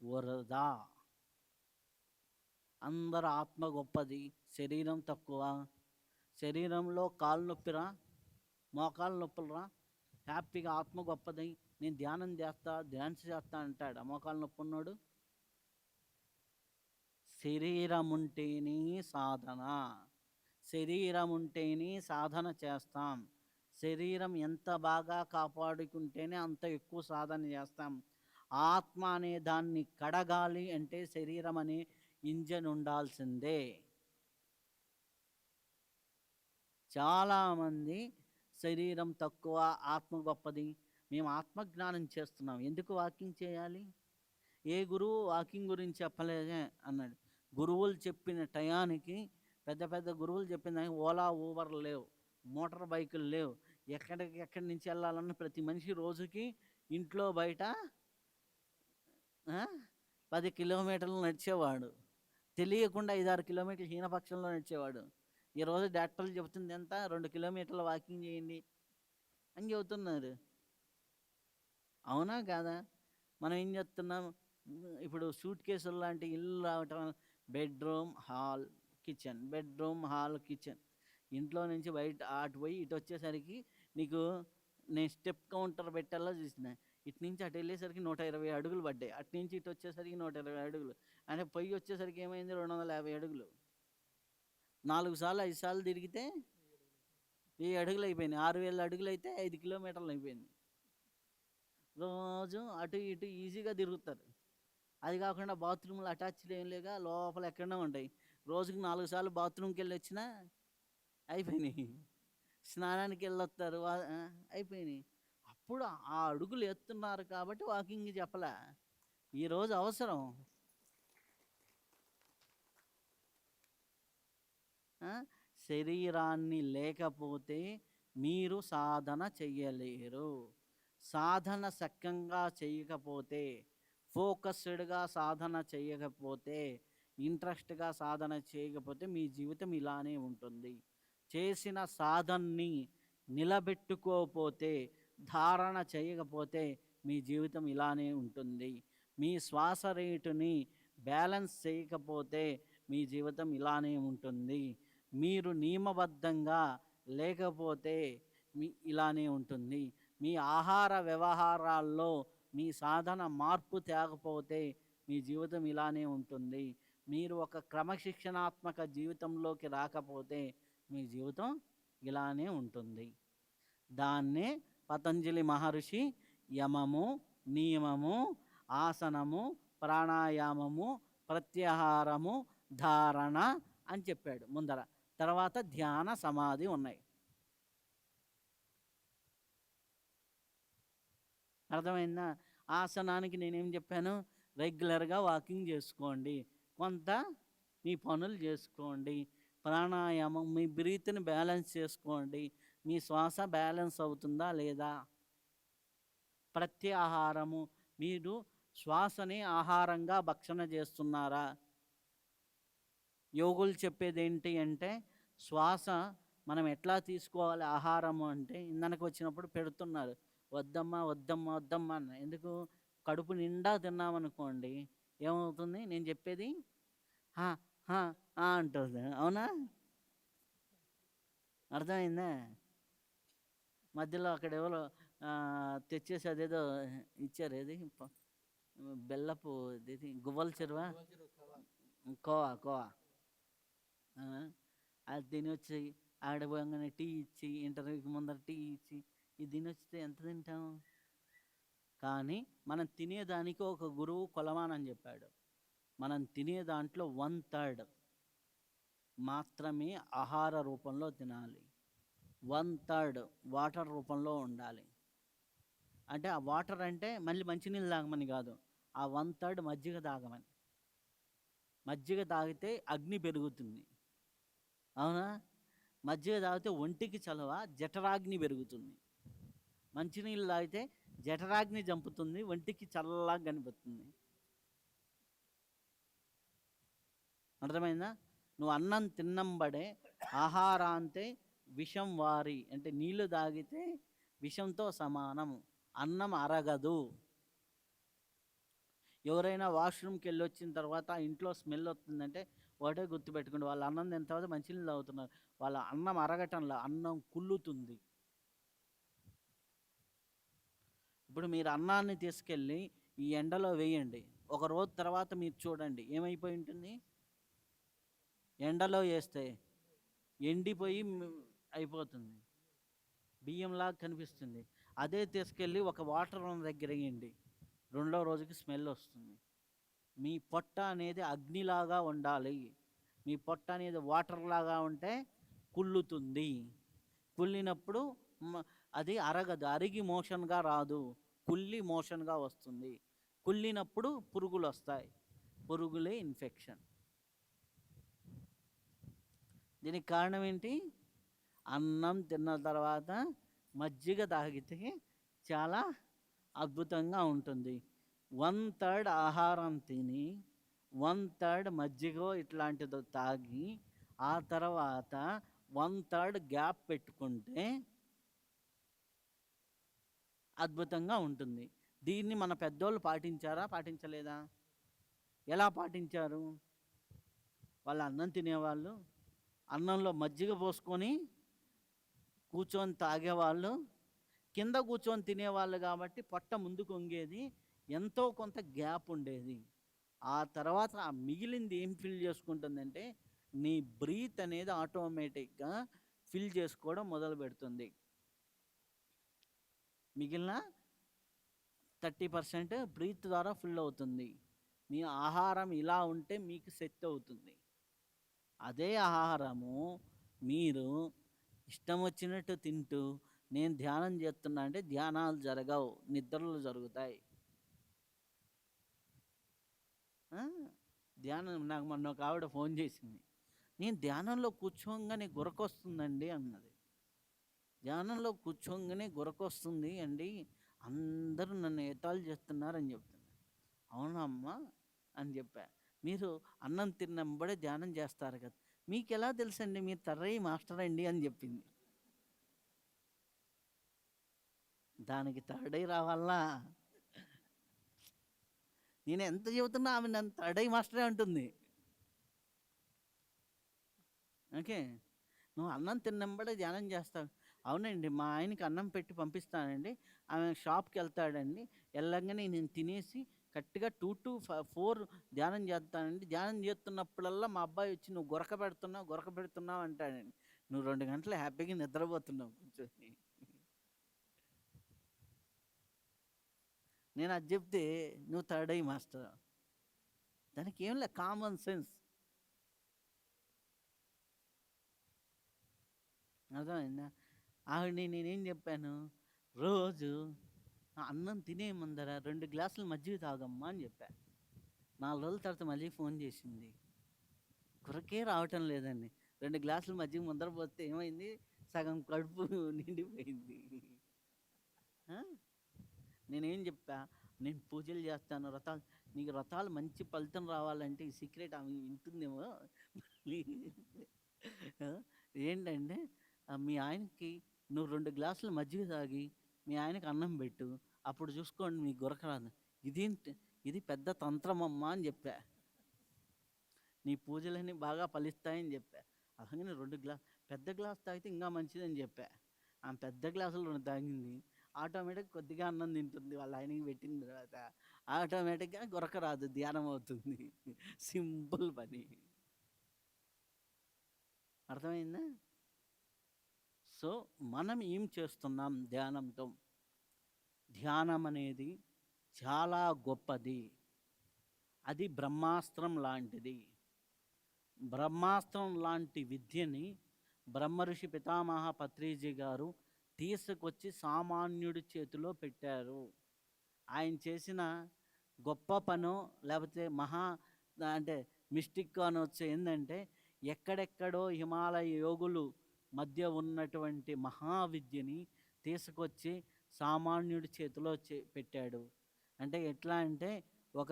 వరదా. అందరు ఆత్మ గొప్పది, శరీరం తక్కువ. శరీరంలో కాళ్ళు నొప్పిరా, మోకాలు నొప్పులురా, హ్యాపీగా ఆత్మ గొప్పది, నేను ధ్యానం చేస్తా, డ్యాన్స్ చేస్తా అంటాడు. మోకాలు నొప్పి ఉన్నాడు. శరీరం ఉంటేనే సాధన, శరీరం ఉంటేనే సాధన చేస్తాం. శరీరం ఎంత బాగా కాపాడుకుంటేనే అంత ఎక్కువ సాధన చేస్తాం. ఆత్మ అనే దాన్ని కడగాలి అంటే శరీరం అనే ఇంజన్ ఉండాల్సిందే. చాలామంది శరీరం తక్కువ, ఆత్మ గొప్పది. మేము ఆత్మజ్ఞానం చేస్తున్నాం. ఎందుకు వాకింగ్ చేయాలి? ఏ గురువు వాకింగ్ గురించి చెప్పలేదే అన్నాడు. గురువులు చెప్పిన టయానికి పెద్ద పెద్ద గురువులు చెప్పిన దానికి ఓలా, ఊబర్లు లేవు, మోటార్ బైకులు లేవు. ఎక్కడి నుంచి వెళ్ళాలన్నా ప్రతి మనిషి రోజుకి ఇంట్లో బయట 10 కిలోమీటర్లు నడిచేవాడు. తెలియకుండా 5-6 కిలోమీటర్లు హీనపక్షంలో నడిచేవాడు. ఈరోజు డాక్టర్లు చెబుతుంది ఎంత? 2 కిలోమీటర్లు వాకింగ్ చేయండి అని చెబుతున్నారు. అవునా కాదా? మనం ఏం చేస్తున్నాం? ఇప్పుడు సూట్ కేసులు లాంటి ఇల్లు రావటం, bedroom hall kitchen, bedroom hall kitchen. ఇంట్లో నుంచి బయట అటు పోయి ఇటు వచ్చేసరికి నీకు నేను స్టెప్ కౌంటర్ పెట్టాలో చూసిన. ఇటు నుంచి అటు వెళ్ళేసరికి 120 అడుగులు పడ్డాయి. అటు నుంచి ఇటు వచ్చేసరికి 120 అడుగులు. అంటే పొయ్యి వచ్చేసరికి ఏమైంది? 250 అడుగులు. 4 సార్లు 5 సార్లు తిరిగితే 1000 అడుగులు అయిపోయినాయి. 6000 అడుగులు అయితే 5 కిలోమీటర్లు అయిపోయింది. రోజు అటు ఇటు ఈజీగా తిరుగుతారు. అది కాకుండా బాత్రూమ్లు అటాచ్డ్ ఏం లేక లోపల ఎక్కడో ఉంటాయి. రోజుకి 4 సార్లు బాత్రూమ్కి వెళ్ళి వచ్చినా అయిపోయినాయి. స్నానానికి వెళ్ళొస్తారు, అయిపోయినాయి. అప్పుడు ఆ అడుగులు ఎత్తున్నారు కాబట్టి వాకింగ్ చెప్పలే. ఈరోజు అవసరం. శరీరాన్ని లేకపోతే మీరు సాధన చెయ్యలేరు. సాధన సక్కంగా చేయకపోతే, ఫోకస్డ్గా సాధన చేయకపోతే, ఇంట్రెస్ట్గా సాధన చేయకపోతే మీ జీవితం ఇలానే ఉంటుంది. చేసిన సాధనని నిలబెట్టుకోకపోతే, ధారణ చేయకపోతే మీ జీవితం ఇలానే ఉంటుంది. మీ శ్వాస రేటుని బ్యాలెన్స్ చేయకపోతే మీ జీవితం ఇలానే ఉంటుంది. మీరు నియమబద్ధంగా లేకపోతే ఇలానే ఉంటుంది. మీ ఆహార వ్యవహారాల్లో మీ సాధన మార్పు తేకపోతే మీ జీవితం ఇలానే ఉంటుంది. మీరు ఒక క్రమశిక్షణాత్మక జీవితంలోకి రాకపోతే మీ జీవితం ఇలానే ఉంటుంది. దాన్నే పతంజలి మహర్షి యమము, నియమము, ఆసనము, ప్రాణాయామము, ప్రత్యాహారము, ధారణ అని చెప్పాడు ముందర. తర్వాత ధ్యాన, సమాధి ఉన్నాయి. అర్థమైందా? ఆసనానికి నేనేం చెప్పాను? రెగ్యులర్గా వాకింగ్ చేసుకోండి, కొంత మీ పనులు చేసుకోండి. ప్రాణాయామం, మీ బ్రీత్ని బ్యాలెన్స్ చేసుకోండి. మీ శ్వాస బ్యాలెన్స్ అవుతుందా లేదా? ప్రత్యాహారము, మీరు శ్వాసని ఆహారంగా భక్షణ చేస్తున్నారా? యోగులు చెప్పేది ఏంటి అంటే, శ్వాస మనం ఎట్లా తీసుకోవాలి ఆహారము అంటే, ఇంధనకు వచ్చినప్పుడు పెడుతున్నారు, వద్దమ్మా వద్దమ్మా వద్దమ్మా అన్న. ఎందుకు? కడుపు నిండా తిన్నామనుకోండి ఏమవుతుంది? నేను చెప్పేది అంటుంది. అవునా? అర్థమైందా? మధ్యలో అక్కడ ఎవరో తెచ్చేసి అదేదో ఇచ్చారు, ఏది బెల్లపు ఇది గువ్వల చెరువా, కోవా అది తిని వచ్చి ఆడపోగానే టీ ఇచ్చి, ఇంటర్వ్యూకి ముందర టీ ఇచ్చి, ఇది తిని వచ్చితే ఎంత తింటాం? కానీ మనం తినేదానికి ఒక గురువు కొలమానని చెప్పాడు. మనం తినే దాంట్లో 1/3 మాత్రమే ఆహార రూపంలో తినాలి, 1/3 వాటర్ రూపంలో ఉండాలి. అంటే ఆ వాటర్ అంటే మళ్ళీ మంచినీళ్ళు తాగమని కాదు, ఆ 1/3 మజ్జిగ తాగమని. మజ్జిగ తాగితే అగ్ని పెరుగుతుంది, అవునా? మజ్జిగ తాగితే ఒంటికి చలవ, జఠరాగ్ని పెరుగుతుంది. మంచినీళ్ళు తాగితే జఠరాగ్ని చంపుతుంది, ఒంటికి చల్లగా కనిపిస్తుంది. అర్థమైందా? నువ్వు అన్నం తిన్నంబడే ఆహారాంతే విషం వారి, అంటే నీళ్లు తాగితే విషంతో సమానం. అన్నం అరగదు. ఎవరైనా వాష్రూమ్కి వెళ్ళి వచ్చిన తర్వాత ఇంట్లో స్మెల్ వస్తుందంటే ఒకటే గుర్తుపెట్టుకోండి, వాళ్ళు అన్నం తిన్న తర్వాత మంచినీళ్ళు తాగుతున్నారు, వాళ్ళ అన్నం అరగటంలో, అన్నం కుళ్ళుతుంది. ఇప్పుడు మీరు అన్నాన్ని తీసుకెళ్ళి ఈ ఎండలో వేయండి, ఒక రోజు తర్వాత మీరు చూడండి ఏమైపోయి ఉంటుంది. ఎండలో వేస్తే ఎండిపోయి అయిపోతుంది. బియ్యంలాగా కనిపిస్తుంది. అదే తీసుకెళ్ళి ఒక వాటర్ ఉన్న దగ్గర వేయండి, రెండో రోజుకి స్మెల్ వస్తుంది. మీ పొట్ట అనేది అగ్నిలాగా ఉండాలి. మీ పొట్ట అనేది వాటర్ లాగా ఉంటే కుళ్ళుతుంది. కుళ్ళినప్పుడు అది అరగదు, అరిగి మోషన్గా రాదు, కుళ్ళి మోషన్గా వస్తుంది. కుళ్ళినప్పుడు పురుగులు వస్తాయి, పురుగులే ఇన్ఫెక్షన్. దీనికి కారణం ఏంటి? అన్నం తిన్న తర్వాత మజ్జిగ తాగితే చాలా అద్భుతంగా ఉంటుంది. 1/3 ఆహారం తిని 1/3 మజ్జిగ ఇట్లాంటిది తాగి ఆ తర్వాత 1/3 గ్యాప్ పెట్టుకుంటే అద్భుతంగా ఉంటుంది. దీన్ని మన పెద్దోళ్ళు పాటించారా, పాటించలేదా? ఎలా పాటించారు? వాళ్ళు అన్నం తినేవాళ్ళు, అన్నంలో మజ్జిగ పోసుకొని కూర్చొని తాగేవాళ్ళు, కింద కూర్చొని తినేవాళ్ళు కాబట్టి పొట్ట ముందుకు వంగేది, ఎంతో కొంత గ్యాప్ ఉండేది. ఆ తర్వాత ఆ మిగిలింది ఏం ఫిల్ చేసుకుంటుందంటే నీ బ్రీత్ అనేది ఆటోమేటిక్గా ఫిల్ చేసుకోవడం మొదలు పెడుతుంది. మిగిలిన 30% బ్రీత్ ద్వారా ఫిల్ అవుతుంది. మీ ఆహారం ఇలా ఉంటే మీకు శక్తి అవుతుంది. అదే ఆహారము మీరు ఇష్టం వచ్చినట్టు తింటూ నేను ధ్యానం చేస్తున్నా అంటే ధ్యానాలు జరగవు, నిద్రలు జరుగుతాయి. ధ్యానం నాకు మొన్న ఒక ఆవిడ ఫోన్ చేసింది, నేను ధ్యానంలో కూర్చోగానే గురకొస్తుందండి అన్నది. ధ్యానంలో కూర్చోగానే గురకొస్తుంది అండి, అందరూ నన్ను ఎటాలు చేస్తున్నారని చెప్తున్నా. అవునమ్మా అని చెప్పా. మీరు అన్నం తిన్నంబడే ధ్యానం చేస్తారు కదా, మీకు ఎలా తెలుసండి, మీరు తర్రయ్య మాస్టర్ అండి అని చెప్పింది. దానికి థర్డ్ రావాలా? నేను ఎంత చెబుతున్నా ఆమె నన్ను థర్డ్ మాస్టరే అంటుంది. ఓకే, నువ్వు అన్నం తిన్నంబడే ధ్యానం చేస్తావు. అవునండి, మా ఆయనకి అన్నం పెట్టి పంపిస్తానండి, ఆమె షాప్కి వెళ్తాడండి, వెళ్ళంగానే నేను తినేసి కరెక్ట్గా 2 to 4 ధ్యానం చేస్తానండి. ధ్యానం చేస్తున్నప్పుడల్లా మా అబ్బాయి వచ్చి నువ్వు గురక పెడుతున్నావు అంటాడండి. నువ్వు 2 గంటలు హ్యాపీగా నిద్రపోతున్నావు కూర్చొని. నేను అది చెప్తే నువ్వు థర్డ్ ఐ మాస్టర్. దానికి ఏం లే, కామన్ సెన్స్. అర్థమైందా? ఆవిడని నేనేం చెప్పాను, రోజు అన్నం తినే ముందర 2 గ్లాసులు మజ్జిగ తాగమ్మా అని చెప్పా. 4 రోజుల తర్వాత మళ్ళీ ఫోన్ చేసింది, కురకే రావటం లేదండి. 2 గ్లాసులు మజ్జిగ ముందర పోతే ఏమైంది, సగం కడుపు నిండిపోయింది. నేనేం చెప్పా, నేను పూజలు చేస్తాను, వ్రతాలు, నీకు వ్రతాలు మంచి ఫలితం రావాలంటే ఈ సీక్రెట్ ఆమె వింటుందేమో ఏంటంటే మీ ఆయనకి నువ్వు 2 గ్లాసులు మజ్జిగ తాగి మీ ఆయనకి అన్నం పెట్టు, అప్పుడు చూసుకోండి మీకు గురకరాదు. ఇది పెద్ద తంత్రమమ్మా అని చెప్పా. నీ పూజలన్నీ బాగా ఫలిస్తాయని చెప్పా. అలాగనే 2 పెద్ద గ్లాస్ తాగితే ఇంకా మంచిదని చెప్పా. ఆమె పెద్ద గ్లాసులు 2 తాగింది. ఆటోమేటిక్ కొద్దిగా అన్నం తింటుంది, వాళ్ళ ఆయనకి పెట్టిన తర్వాత ఆటోమేటిక్గా గురక రాదు, ధ్యానం అవుతుంది. సింపుల్ పని. అర్థమైందా? సో మనం ఏం చేస్తున్నాం ధ్యానంతో? ధ్యానం అనేది చాలా గొప్పది, అది బ్రహ్మాస్త్రం లాంటిది. బ్రహ్మాస్త్రం లాంటి విద్యని బ్రహ్మర్షి పితామహ పత్రిజీ గారు తీసుకొచ్చి సామాన్యుడి చేతిలో పెట్టారు. ఆయన చేసిన గొప్ప పనో లేకపోతే అంటే మిస్టిక్ అనొచ్చు. ఏంటంటే ఎక్కడెక్కడో హిమాలయ యోగులు మధ్య ఉన్నటువంటి మహావిద్యని తీసుకొచ్చి సామాన్యుడి చేతిలో పెట్టాడు. అంటే ఎట్లా అంటే ఒక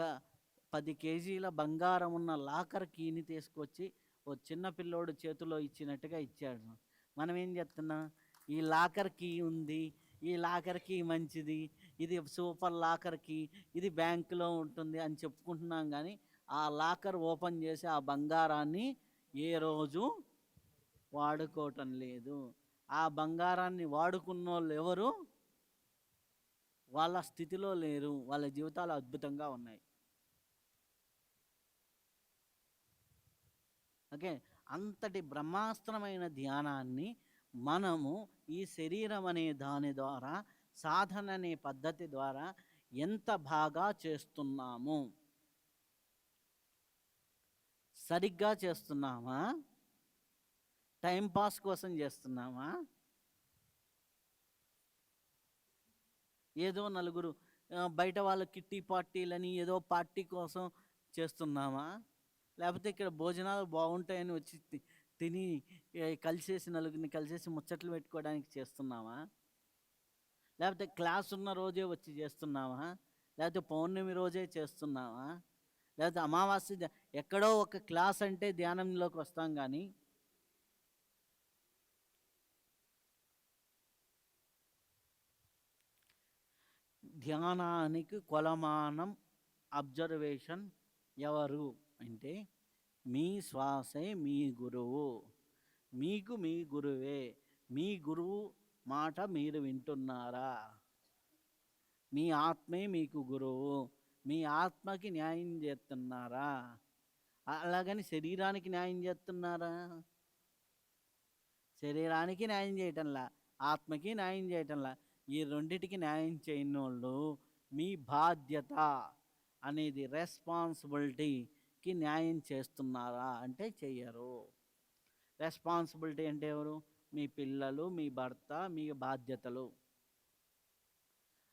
10 కేజీల బంగారం ఉన్న లాకర్ కీని తీసుకొచ్చి ఓ చిన్న పిల్లోడు చేతిలో ఇచ్చినట్టుగా ఇచ్చాడు. మనం ఏం చేస్తున్నాం, ఈ లాకర్ కీ ఉంది, ఈ లాకర్ కీ మంచిది, ఇది సూపర్ లాకర్ కీ, ఇది బ్యాంకులో ఉంటుంది అని చెప్పుకుంటున్నాం. కానీ ఆ లాకర్ ఓపెన్ చేసి ఆ బంగారాన్ని ఏ రోజు వాడుకోవటం లేదు. ఆ బంగారాన్ని వాడుకున్న వాళ్ళు ఎవరు, వాళ్ళ స్థితిలో లేరు, వాళ్ళ జీవితాలు అద్భుతంగా ఉన్నాయి. ఓకే, అంతటి బ్రహ్మాస్త్రమైన ధ్యానాన్ని మనము ఈ శరీరం అనే దాని ద్వారా, సాధన అనే పద్ధతి ద్వారా ఎంత బాగా చేస్తున్నాము? సరిగ్గా చేస్తున్నామా? టైంపాస్ కోసం చేస్తున్నామా? ఏదో నలుగురు బయట వాళ్ళ కిట్టి పార్టీలని ఏదో పార్టీ కోసం చేస్తున్నామా? లేకపోతే ఇక్కడ భోజనాలు బాగుంటాయని వచ్చి తిని కలిసేసి నలుగురిని కలిసేసి ముచ్చట్లు పెట్టుకోవడానికి చేస్తున్నామా? లేకపోతే క్లాస్ ఉన్న రోజే వచ్చి చేస్తున్నామా? లేకపోతే పౌర్ణమి రోజే చేస్తున్నామా? లేకపోతే అమావాస్య ఎక్కడో ఒక క్లాస్ అంటే ధ్యానంలోకి వస్తాం కానీ ధ్యానానికి కొలమానం అబ్జర్వేషన్ ఎవరు అంటే మీ శ్వాసే మీ గురువు. మీకు మీ గురువే. మీ గురువు మాట మీరు వింటున్నారా? మీ ఆత్మే మీకు గురువు. మీ ఆత్మకి న్యాయం చేస్తున్నారా? అలాగని శరీరానికి న్యాయం చేస్తున్నారా? శరీరానికి న్యాయం చేయటంలా, ఆత్మకి న్యాయం చేయటంలా. ఈ రెండిటికి న్యాయం చేయని వాళ్ళు మీ బాధ్యత అనేది రెస్పాన్సిబిలిటీకి న్యాయం చేస్తున్నారా అంటే చెయ్యరు. రెస్పాన్సిబిలిటీ అంటే ఎవరు? మీ పిల్లలు, మీ భర్త, మీ బాధ్యతలు.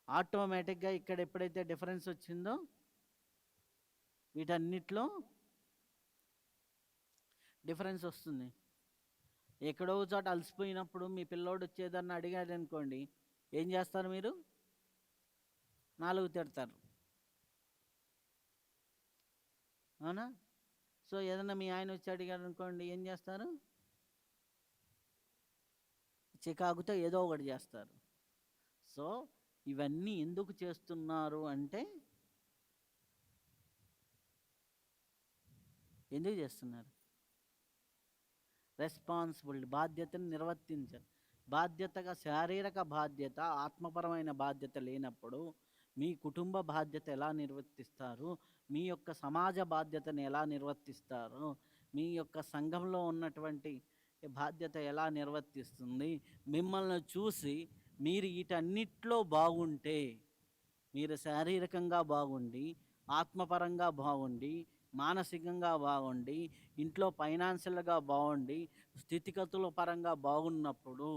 ఆటోమేటిక్గా ఇక్కడ ఎప్పుడైతే డిఫరెన్స్ వచ్చిందో వీటన్నిటిలో డిఫరెన్స్ వస్తుంది. ఎక్కడో చోట అలసిపోయినప్పుడు మీ పిల్లోడు వచ్చేదాన్ని అడిగాడు అనుకోండి, ఏం చేస్తారు మీరు? 4 తిడతారు, అవునా? సో ఏదన్నా మీ ఆయన వచ్చి అడిగాడు అనుకోండి, ఏం చేస్తారు? చికాకుతో ఏదో ఒకటి చేస్తారు. సో ఇవన్నీ ఎందుకు చేస్తున్నారు అంటే ఎందుకు చేస్తున్నారు? రెస్పాన్సిబిలిటీ, బాధ్యతను నిర్వర్తించాలి. బాధ్యతగా శారీరక బాధ్యత, ఆత్మపరమైన బాధ్యత లేనప్పుడు మీ కుటుంబ బాధ్యత ఎలా నిర్వర్తిస్తారు? మీ యొక్క సమాజ బాధ్యతను ఎలా నిర్వర్తిస్తారు? మీ యొక్క సంఘంలో ఉన్నటువంటి బాధ్యత ఎలా నిర్వర్తిస్తుంది? మిమ్మల్ని చూసి మీరు వీటన్నిటిలో బాగుంటే, మీరు శారీరకంగా బాగుండి, ఆత్మపరంగా బాగుండి, మానసికంగా బాగుండి, ఇంట్లో ఫైనాన్షియల్గా బాగుండి, స్థితిగతుల పరంగా బాగున్నప్పుడు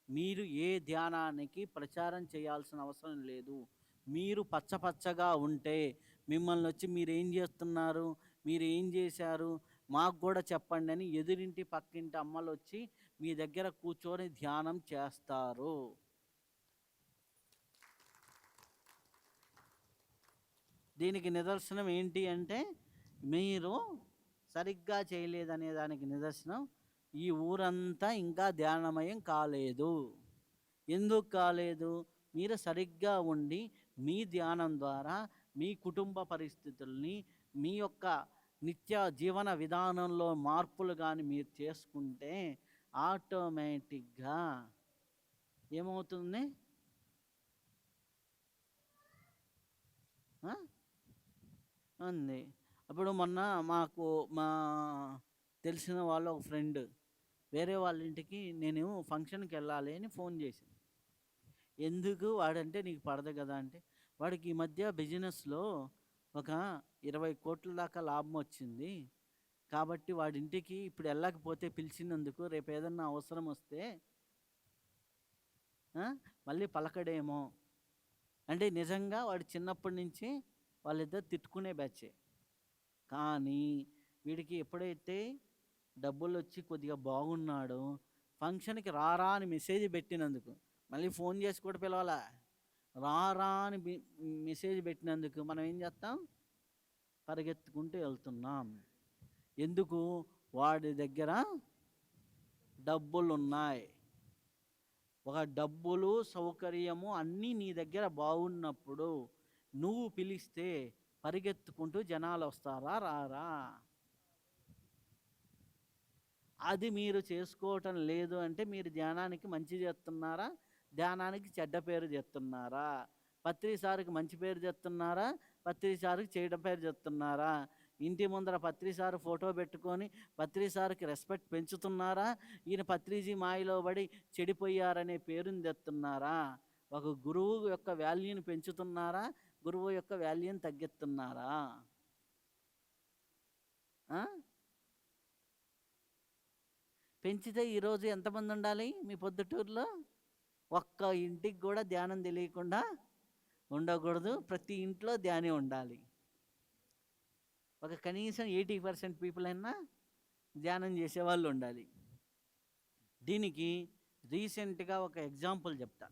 మీరు ఏ ధ్యానానికి ప్రచారం చేయాల్సిన అవసరం లేదు. మీరు పచ్చపచ్చగా ఉంటే మిమ్మల్ని వచ్చి మీరు ఏం చేస్తున్నారు, మీరు ఏం చేశారు, మాకు కూడా చెప్పండి అని ఎదురింటి పక్కింటి అమ్మలు వచ్చి మీ దగ్గర కూర్చొని ధ్యానం చేస్తారు. దీనికి నిదర్శనం ఏంటి అంటే మీరు సరిగ్గా చేయలేదనే దానికి నిదర్శనం ఈ ఊరంతా ఇంకా ధ్యానమయం కాలేదు. ఎందుకు కాలేదు? మీరు సరిగ్గా ఉండి మీ ధ్యానం ద్వారా మీ కుటుంబ పరిస్థితుల్ని, మీ యొక్క నిత్య జీవన విధానంలో మార్పులు కానీ మీరు చేసుకుంటే ఆటోమేటిక్గా ఏమవుతుంది? ఉంది. అప్పుడు మొన్న మాకు మా తెలిసిన వాళ్ళ ఒక ఫ్రెండ్ వేరే వాళ్ళ ఇంటికి నేను ఫంక్షన్కి వెళ్ళాలి అని ఫోన్ చేసింది. ఎందుకు? వాడంటే నీకు పడదు కదా అంటే, వాడికి ఈ మధ్య బిజినెస్లో ఒక 20 కోట్ల దాకా లాభం వచ్చింది. కాబట్టి వాడింటికి ఇప్పుడు వెళ్ళకపోతే పిలిచినందుకు రేపు ఏదన్నా అవసరం వస్తే మళ్ళీ పలకడేమో అంటే నిజంగా వాడు చిన్నప్పటి నుంచి వాళ్ళిద్దరు తిట్టుకునే బ్యాచే. కానీ వీడికి ఎప్పుడైతే డబ్బులు వచ్చి కొద్దిగా బాగున్నాడో ఫంక్షన్కి రారా అని మెసేజ్ పెట్టినందుకు, మళ్ళీ ఫోన్ చేసి కూడా పిలవాలా, రారా అని మెసేజ్ పెట్టినందుకు మనం ఏం చేస్తాం? పరిగెత్తుకుంటూ వెళ్తున్నాం. ఎందుకు? వాడి దగ్గర డబ్బులు ఉన్నాయి. ఒక డబ్బులు, సౌకర్యము అన్నీ నీ దగ్గర బాగున్నప్పుడు నువ్వు పిలిస్తే పరిగెత్తుకుంటూ జనాలు వస్తారా? రారా? అది మీరు చేసుకోవటం లేదు అంటే మీరు ధ్యానానికి మంచి చేస్తున్నారా? ధ్యానానికి చెడ్డ పేరు చెప్తున్నారా? పత్రిసారికి మంచి పేరు చెప్తున్నారా? పత్రిసారికి చెడ్డ పేరు చెప్తున్నారా? ఇంటి ముందర పత్రి సారు ఫోటో పెట్టుకొని పత్రి సార్కి రెస్పెక్ట్ పెంచుతున్నారా? ఈయన పత్రిజీ మాయలో పడి చెడిపోయారనే పేరుని తెస్తున్నారా? ఒక గురువు యొక్క వాల్యూని పెంచుతున్నారా? గురువు యొక్క వాల్యూని తగ్గిస్తున్నారా? పెంచితే ఈరోజు ఎంతమంది ఉండాలి మీ పొద్దుటూరులో? ఒక్క ఇంటికి కూడా ధ్యానం తెలియకుండా ఉండకూడదు. ప్రతి ఇంట్లో ధ్యానం ఉండాలి. ఒక కనీసం 80% పీపుల్ అయినా ధ్యానం చేసేవాళ్ళు ఉండాలి. దీనికి రీసెంట్గా ఒక ఎగ్జాంపుల్ చెప్తా,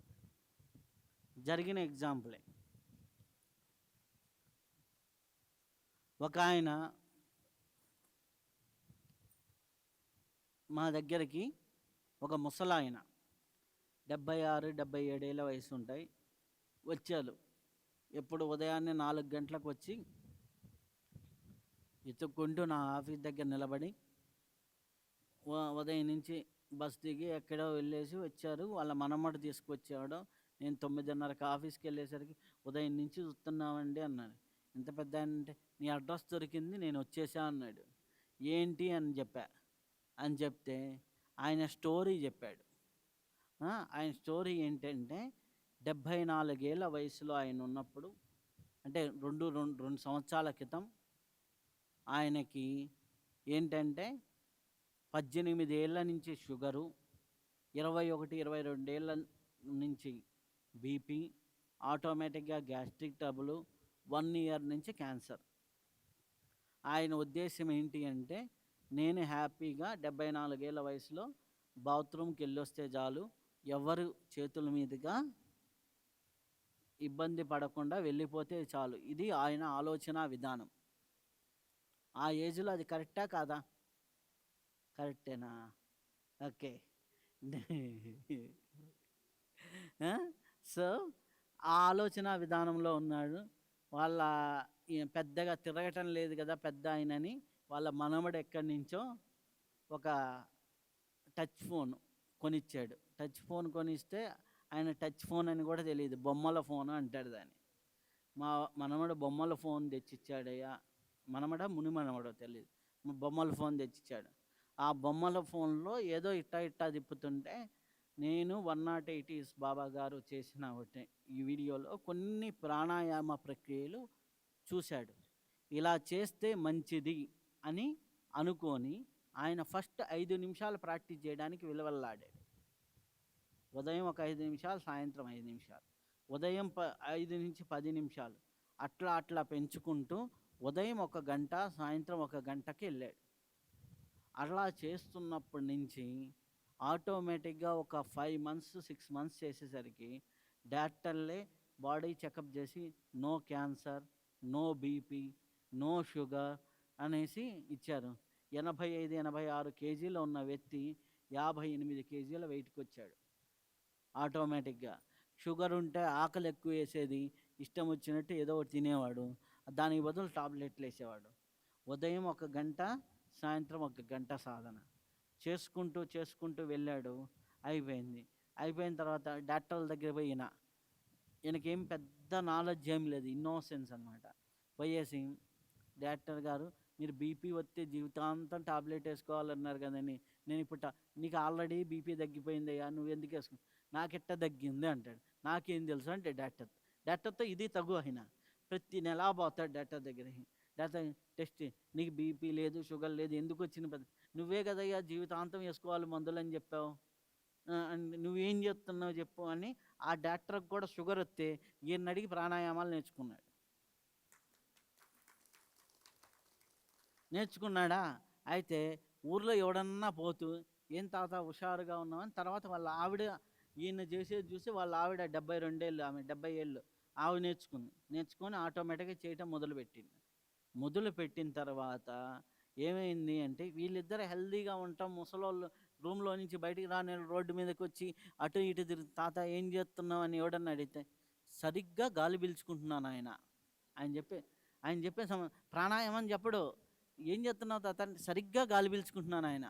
జరిగిన ఎగ్జాంపులే. ఒక ఆయన మా దగ్గరికి, ఒక ముసలాయన 76, 77 ఏళ్ళ వయసు ఉంటాయి, వచ్చారు. ఎప్పుడు ఉదయాన్నే 4 గంటలకు వచ్చి ఎత్తుక్కుంటూ నా ఆఫీస్ దగ్గర నిలబడి ఉదయం నుంచి బస్ దిగి ఎక్కడో వెళ్ళేసి వచ్చారు. వాళ్ళ మనమ్మడు తీసుకొచ్చాడు. నేను 9:30కి ఆఫీస్కి వెళ్ళేసరికి ఉదయం నుంచి చూస్తున్నామండి అన్నాడు. ఎంత పెద్ద ఆయన అంటే, నీ అడ్రస్ దొరికింది, నేను వచ్చేసా అన్నాడు. ఏంటి అని చెప్తే ఆయన స్టోరీ చెప్పాడు. ఆయన స్టోరీ ఏంటంటే 74 ఏళ్ళ వయసులో ఆయన ఉన్నప్పుడు, అంటే రెండు సంవత్సరాల క్రితం ఆయనకి ఏంటంటే 18 ఏళ్ళ నుంచి షుగరు, 21, 22 ఏళ్ళ నుంచి బీపీ, ఆటోమేటిక్గా గ్యాస్ట్రిక్ ట్రబుల్, 1 ఇయర్ నుంచి క్యాన్సర్. ఆయన ఉద్దేశం ఏంటి అంటే, నేను హ్యాపీగా 74 ఏళ్ళ వయసులో బాత్రూమ్కి వెళ్ళొస్తే చాలు, ఎవరు చేతుల మీదుగా ఇబ్బంది పడకుండా వెళ్ళిపోతే చాలు. ఇది ఆయన ఆలోచన విధానం. ఆ ఏజ్లో అది కరెక్టా కాదా? కరెక్టేనా? ఓకే. సో ఆ ఆలోచన విధానంలో ఉన్నాడు. వాళ్ళ పెద్దగా తిరగటం లేదు కదా పెద్ద ఆయనని, వాళ్ళ మనవడు ఎక్కడి నుంచో ఒక టచ్ ఫోన్ కొనిచ్చాడు. టచ్ ఫోన్ కొనిస్తే ఆయన టచ్ ఫోన్ అని కూడా తెలియదు, బొమ్మల ఫోన్ అంటాడు దాన్ని. మా మనవడు బొమ్మల ఫోన్ తెచ్చిచ్చాడయ్యా. ముని మనవడో తెలియదు, బొమ్మల ఫోన్ తెచ్చిచ్చాడు. ఆ బొమ్మల ఫోన్లో ఏదో ఇట్టా తిప్పుతుంటే, నేను 108 బాబా గారు చేసిన ఈ వీడియోలో కొన్ని ప్రాణాయామ ప్రక్రియలు చూశాడు. ఇలా చేస్తే మంచిది అని అనుకొని ఆయన ఫస్ట్ 5 నిమిషాలు ప్రాక్టీస్ చేయడానికి విలువల్లాడాడు. ఉదయం ఒక 5 నిమిషాలు, సాయంత్రం 5 నిమిషాలు, ఉదయం 5 నుంచి 10 నిమిషాలు, అట్లా పెంచుకుంటూ ఉదయం 1 గంట, సాయంత్రం 1 గంటకి వెళ్ళాడు. అలా చేస్తున్నప్పటి నుంచి ఆటోమేటిక్గా ఒక 5 months 6 months చేసేసరికి డాక్టర్లే బాడీ చెకప్ చేసి no cancer, no BP, no sugar అనేసి ఇచ్చారు. 85, 86 కేజీలో ఉన్న వ్యక్తి 58 కేజీల వెయిట్కి వచ్చాడు ఆటోమేటిక్గా. షుగర్ ఉంటే ఆకలి ఎక్కువ వేసేది, ఇష్టం వచ్చినట్టు ఏదో ఒకటి తినేవాడు, దానికి బదులు టాబ్లెట్లు వేసేవాడు. ఉదయం 1 గంట, సాయంత్రం 1 గంట సాధన చేసుకుంటూ వెళ్ళాడు. అయిపోయిన తర్వాత డాక్టర్ల దగ్గర పోయి ఈయనకేం పెద్ద నాలెడ్జ్ ఏం లేదు, ఇన్నోసెన్స్ అనమాట. పోయేసి, డాక్టర్ గారు మీరు బీపీ వస్తే జీవితాంతం టాబ్లెట్ వేసుకోవాలన్నారు కదండి, నేను ఇప్పుడు నీకు ఆల్రెడీ బీపీ తగ్గిపోయిందయ్యా, నువ్వు ఎందుకు వేసుకున్నావు? నాకెట్ట తగ్గింది అంటాడు. నాకేం తెలుసు అంటే డాక్టర్తో ఇది తగు అయినా ప్రతి నెలా పోతాడు డాక్టర్ దగ్గరికి. డాక్టర్ టెస్ట్, నీకు బీపీ లేదు, షుగర్ లేదు, ఎందుకు వచ్చిన పెద్ద, నువ్వే కదయ్యా జీవితాంతం వేసుకోవాలి మందులు అని చెప్పావు, నువ్వేం చేస్తున్నావు చెప్పు అని. ఆ డాక్టర్కి కూడా షుగర్ వస్తే ఈయన అడిగి ప్రాణాయామాలు నేర్చుకున్నాడా. అయితే ఊర్లో ఎవడన్నా పోతూ, ఏం తాత హుషారుగా ఉన్నామని, తర్వాత వాళ్ళ ఆవిడ ఈయన చేసేది చూసి వాళ్ళ ఆవిడ 72 ఏళ్ళు, ఆమె 70 ఏళ్ళు ఆవిడ నేర్చుకొని ఆటోమేటిక్గా చేయటం మొదలుపెట్టిన తర్వాత ఏమైంది అంటే, వీళ్ళిద్దరు హెల్దీగా ఉంటాం. ముసలోళ్ళు రూమ్లో నుంచి బయటికి రాని రోడ్డు మీదకి వచ్చి అటు ఇటు తిరిగి, తాత ఏం చేస్తున్నావు అని ఎవడన్నా అడిగితే, సరిగ్గా గాలి పీల్చుకుంటున్నాను ఆయన చెప్పే ప్రాణాయామం చెప్పడు, ఏం చేస్తున్నావు తాత, సరిగ్గా గాలి పీల్చుకుంటున్నాను ఆయన.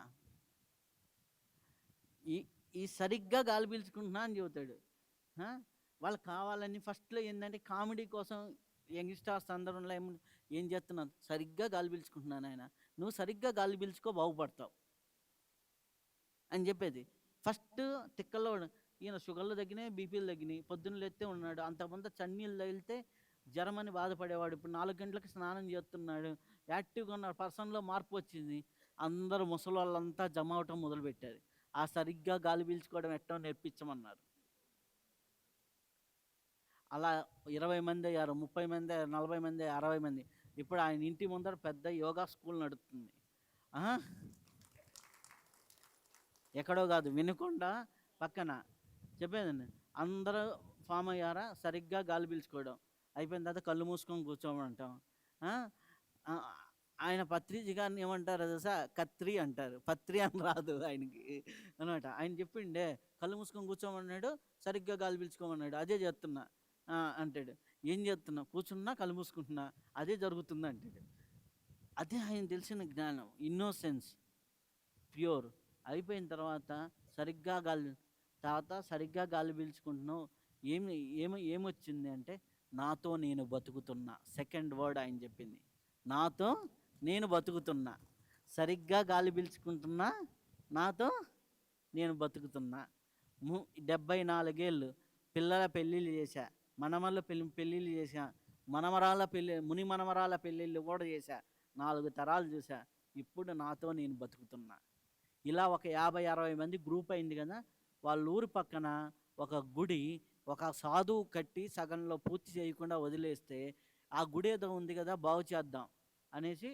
ఈ సరిగ్గా గాలి పీల్చుకుంటున్నా అని చెబుతాడు. వాళ్ళు కావాలని ఫస్ట్లో ఏంటంటే కామెడీ కోసం యంగ్స్టర్స్ అందరూ ఏం చేస్తున్నాను? సరిగ్గా గాలి పీల్చుకుంటున్నాను ఆయన. నువ్వు సరిగ్గా గాలి పీల్చుకో బాగుపడతావు అని చెప్పేది. ఫస్ట్ తిక్కలో ఈయన షుగర్లు తగ్గినాయి, బీపీలు తగ్గినాయి, పొద్దున్న లేస్తే ఉన్నాడు. అంతకుముందు చన్నీళ్ళు తగిలితే జ్వరమని బాధపడేవాడు. ఇప్పుడు 4 గంటలకు స్నానం చేస్తున్నాడు. యాక్టివ్గా ఉన్న పర్సన్లో మార్పు వచ్చింది. అందరూ ముసలోళ్ళంతా జమ అవటం మొదలుపెట్టారు. ఆ సరిగ్గా గాలి పీల్చుకోవడం ఎట్టో నేర్పించమన్నారు. అలా 20 మంది అయ్యారు, 30 మంది అయ్యారు, 40 మంది, 60 మంది. ఇప్పుడు ఆయన ఇంటి ముందర పెద్ద యోగా స్కూల్ నడుస్తుంది. ఎక్కడో కాదు, వినుకొండ పక్కన. చెప్పేదండి, అందరూ ఫామ్ అయ్యారా? సరిగ్గా గాలి పీల్చుకోవడం అయిపోయిన తర్వాత కళ్ళు మూసుకొని కూర్చోమంటాం. ఆయన పత్రిజీ గారిని ఏమంటారు తెలుసా? కత్రి అంటారు. పత్రి అని రాదు ఆయనకి అనమాట. ఆయన చెప్పిండే కళ్ళు మూసుకొని కూర్చోమన్నాడు, సరిగ్గా గాలి పీల్చుకోమన్నాడు. అదే చేస్తున్నా అంటాడు. ఏం చేస్తున్నా? కూర్చున్నా, కళ్ళు మూసుకుంటున్నా, అదే జరుగుతుంది అంటాడు. అదే ఆయన తెలిసిన జ్ఞానం, ఇన్నోసెన్స్, ప్యూర్. అయిపోయిన తర్వాత సరిగ్గా గాలి పీల్చుకుంటున్నావు. ఏమి ఏమి ఏమొచ్చింది అంటే, నాతో నేను బతుకుతున్నా. సెకండ్ వర్డ్ ఆయన చెప్పింది, నాతో నేను బతుకుతున్నా. సరిగ్గా గాలి పీల్చుకుంటున్నా, నాతో నేను బతుకుతున్నా. 74 ఏళ్ళు పిల్లల పెళ్ళిళ్ళు చేశా, మనమళ్ళ పెళ్ళిళ్ళు చేశా, ముని మనమరాల పెళ్ళిళ్ళు కూడా చేశా, 4 తరాలు చూసా. ఇప్పుడు నాతో నేను బతుకుతున్నా. ఇలా ఒక 50-60 మంది గ్రూప్ అయింది కదా. వాళ్ళ ఊరు పక్కన ఒక గుడి, ఒక సాధువు కట్టి సగంలో పూర్తి చేయకుండా వదిలేస్తే, ఆ గుడి ఏదో ఉంది కదా, బాగు చేద్దాం అనేసి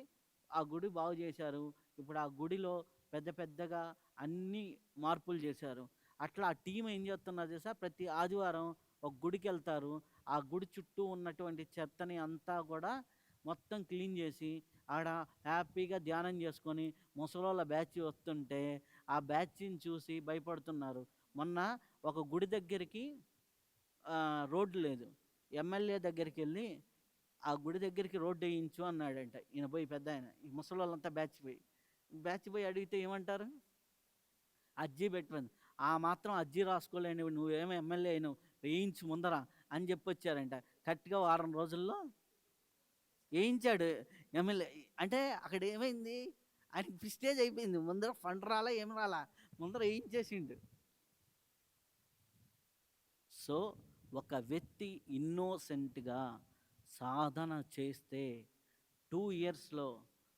ఆ గుడి బాగు చేశారు. ఇప్పుడు ఆ గుడిలో పెద్ద పెద్దగా అన్ని మార్పులు చేశారు. అట్లా ఆ టీం ఏం చేస్తున్నారు తెలుసా? ప్రతి ఆదివారం ఒక గుడికి వెళ్తారు. ఆ గుడి చుట్టూ ఉన్నటువంటి చెత్తని అంతా కూడా మొత్తం క్లీన్ చేసి ఆడ హ్యాపీగా ధ్యానం చేసుకొని ముసలోళ్ళ బ్యాచ్ వస్తుంటే ఆ బ్యాచ్ని చూసి భయపడుతున్నారు. మొన్న ఒక గుడి దగ్గరికి రోడ్డు లేదు, ఎమ్మెల్యే దగ్గరికి వెళ్ళి ఆ గుడి దగ్గరికి రోడ్డు వేయించు అన్నాడంట. ఈయన పోయి, పెద్ద ఆయన, ఈ ముసలోళ్ళంతా బ్యాచ్ పోయి అడిగితే ఏమంటారు? అర్జీ పెట్టింది. ఆ మాత్రం అర్జీ రాసుకోలేని నువ్వేమో ఎమ్మెల్యే అయినావు, వేయించు ముందర అని చెప్పొచ్చారంట. కరెక్ట్గా వారం రోజుల్లో వేయించాడు ఎమ్మెల్యే. అంటే అక్కడ ఏమైంది, ఆయనకి ప్రిస్టేజ్ అయిపోయింది. ముందర ఫండ్ రాలా, ఏమి రాలా, ముందర వేయించేసిండు. సో ఒక వ్యక్తి ఇన్నోసెంట్గా సాధన చేస్తే 2 ఇయర్స్లో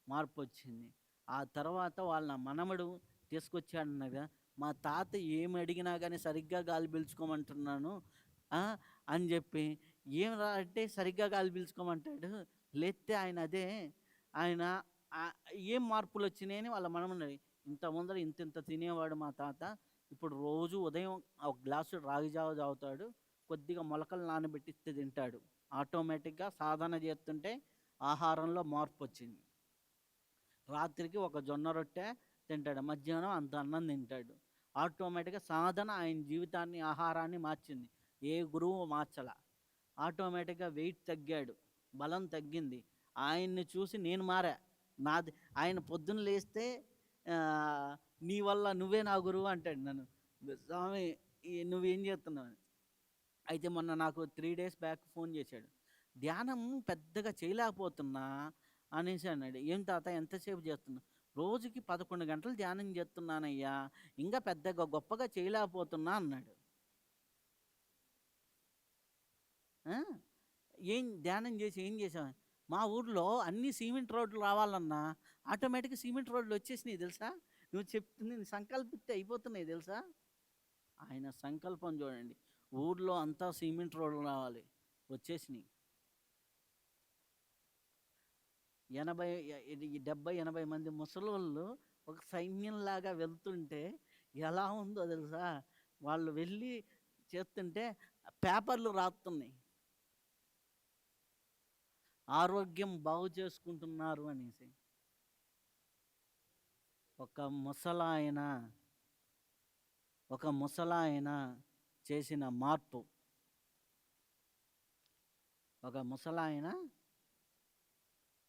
మార్పు వచ్చింది. ఆ తర్వాత వాళ్ళ మనమడు తీసుకొచ్చాడన్నగా, మా తాత ఏమి అడిగినా కానీ సరిగ్గా గాలి పీల్చుకోమంటున్నాను అని చెప్పి, ఏం రా అంటే సరిగ్గా గాలి పీల్చుకోమంటాడు. లేస్తే ఆయన ఏం మార్పులు వచ్చినాయని వాళ్ళ మనమన్నది. ఇంత ముందర ఇంత తినేవాడు మా తాత, ఇప్పుడు రోజు ఉదయం ఒక గ్లాసు రాగి జావ తాగుతాడు, కొద్దిగా మొలకలు నానబెట్టిస్తే తింటాడు. ఆటోమేటిక్గా సాధన చేస్తుంటే ఆహారంలో మార్పు వచ్చింది. రాత్రికి ఒక జొన్న రొట్టె తింటాడు, మధ్యాహ్నం అంత అన్నం తింటాడు. ఆటోమేటిక్గా సాధన ఆయన జీవితాన్ని, ఆహారాన్ని మార్చింది. ఏ గురువు మార్చల. ఆటోమేటిక్గా వెయిట్ తగ్గాడు, బలం తగ్గింది. ఆయన్ని చూసి నేను మారా. ఆయన పొద్దున్న లేస్తే నీ వల్ల నువ్వే నా గురువు అంటాడు నన్ను. స్వామి నువ్వేం చేస్తున్నావు? అయితే మొన్న నాకు 3 days బ్యాక్ ఫోన్ చేశాడు. ధ్యానం పెద్దగా చేయలేకపోతున్నా అనేసి అన్నాడు. ఏం తాత ఎంతసేపు చేస్తున్నా? రోజుకి 11 గంటలు ధ్యానం చేస్తున్నానయ్యా, ఇంకా పెద్దగా గొప్పగా చేయలేకపోతున్నా అన్నాడు. ఏం ధ్యానం చేసి ఏం చేసావు? మా ఊర్లో అన్ని సిమెంట్ రోడ్లు రావాలన్నా ఆటోమేటిక్గా సిమెంట్ రోడ్లు వచ్చేసినాయి తెలుసా. నువ్వు చెప్తుంది సంకల్పిస్తే అయిపోతున్నాయి తెలుసా. ఆయన సంకల్పం చూడండి, ఊర్లో అంతా సిమెంట్ రోడ్లు రావాలి, వచ్చేసినాయి. 70-80 మంది ముసలోళ్ళు ఒక సైన్యంలాగా వెళ్తుంటే ఎలా ఉందో తెలుసా. వాళ్ళు వెళ్ళి చేస్తుంటే పేపర్లు రాస్తున్నాయి, ఆరోగ్యం బాగు చేసుకుంటున్నారు అనేసి. ఒక ముసలాయన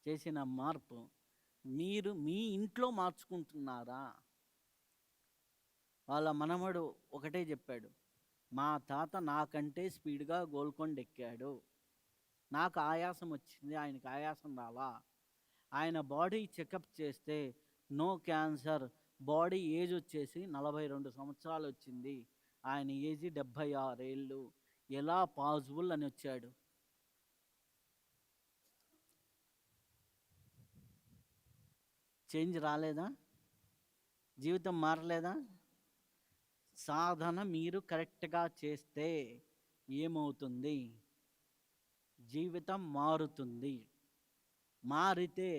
చేసిన మార్పు, మీరు మీ ఇంట్లో మార్చుకుంటున్నారా? వాళ్ళ మనమడు ఒకటే చెప్పాడు, మా తాత నాకంటే స్పీడ్గా గోల్కొండ ఎక్కాడు. నాకు ఆయాసం వచ్చింది, ఆయనకి ఆయాసం రాలా. ఆయన బాడీ చెకప్ చేస్తే నో క్యాన్సర్, బాడీ ఏజ్ వచ్చేసి 42 సంవత్సరాలు వచ్చింది, ఆయన ఏజ్ 76 ఏళ్ళు, ఎలా పాసిబుల్ అని వచ్చాడు. చేంజ్ రాలేదా? జీవితం మారలేదా? సాధన మీరు కరెక్ట్గా చేస్తే ఏమవుతుంది? జీవితం మారుతుంది. మారితే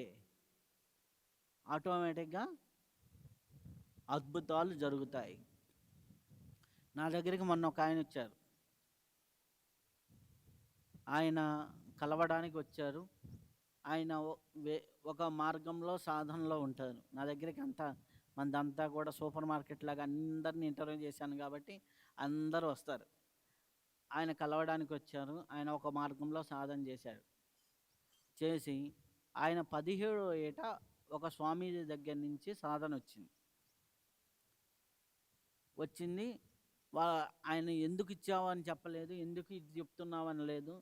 ఆటోమేటిక్గా అద్భుతాలు జరుగుతాయి. నా దగ్గరికి మొన్న ఒక ఆయన వచ్చారు. ఆయన కలవడానికి వచ్చారు. ఆయన ఒక మార్గంలో సాధనలో ఉంటారు. నా దగ్గరికి మందంతా కూడా సూపర్ మార్కెట్ లాగా అందరిని ఇంటర్వ్యూ చేశాను కాబట్టి అందరూ వస్తారు. ఆయన కలవడానికి వచ్చారు. ఆయన ఒక మార్గంలో సాధన చేశాడు. చేసి ఆయన 17 ఏట ఒక స్వామీజీ దగ్గర నుంచి సాధన వచ్చింది. ఆయన ఎందుకు ఇచ్చావు అని చెప్పలేదు, ఎందుకు ఇది చెప్తున్నావు అని లేదు.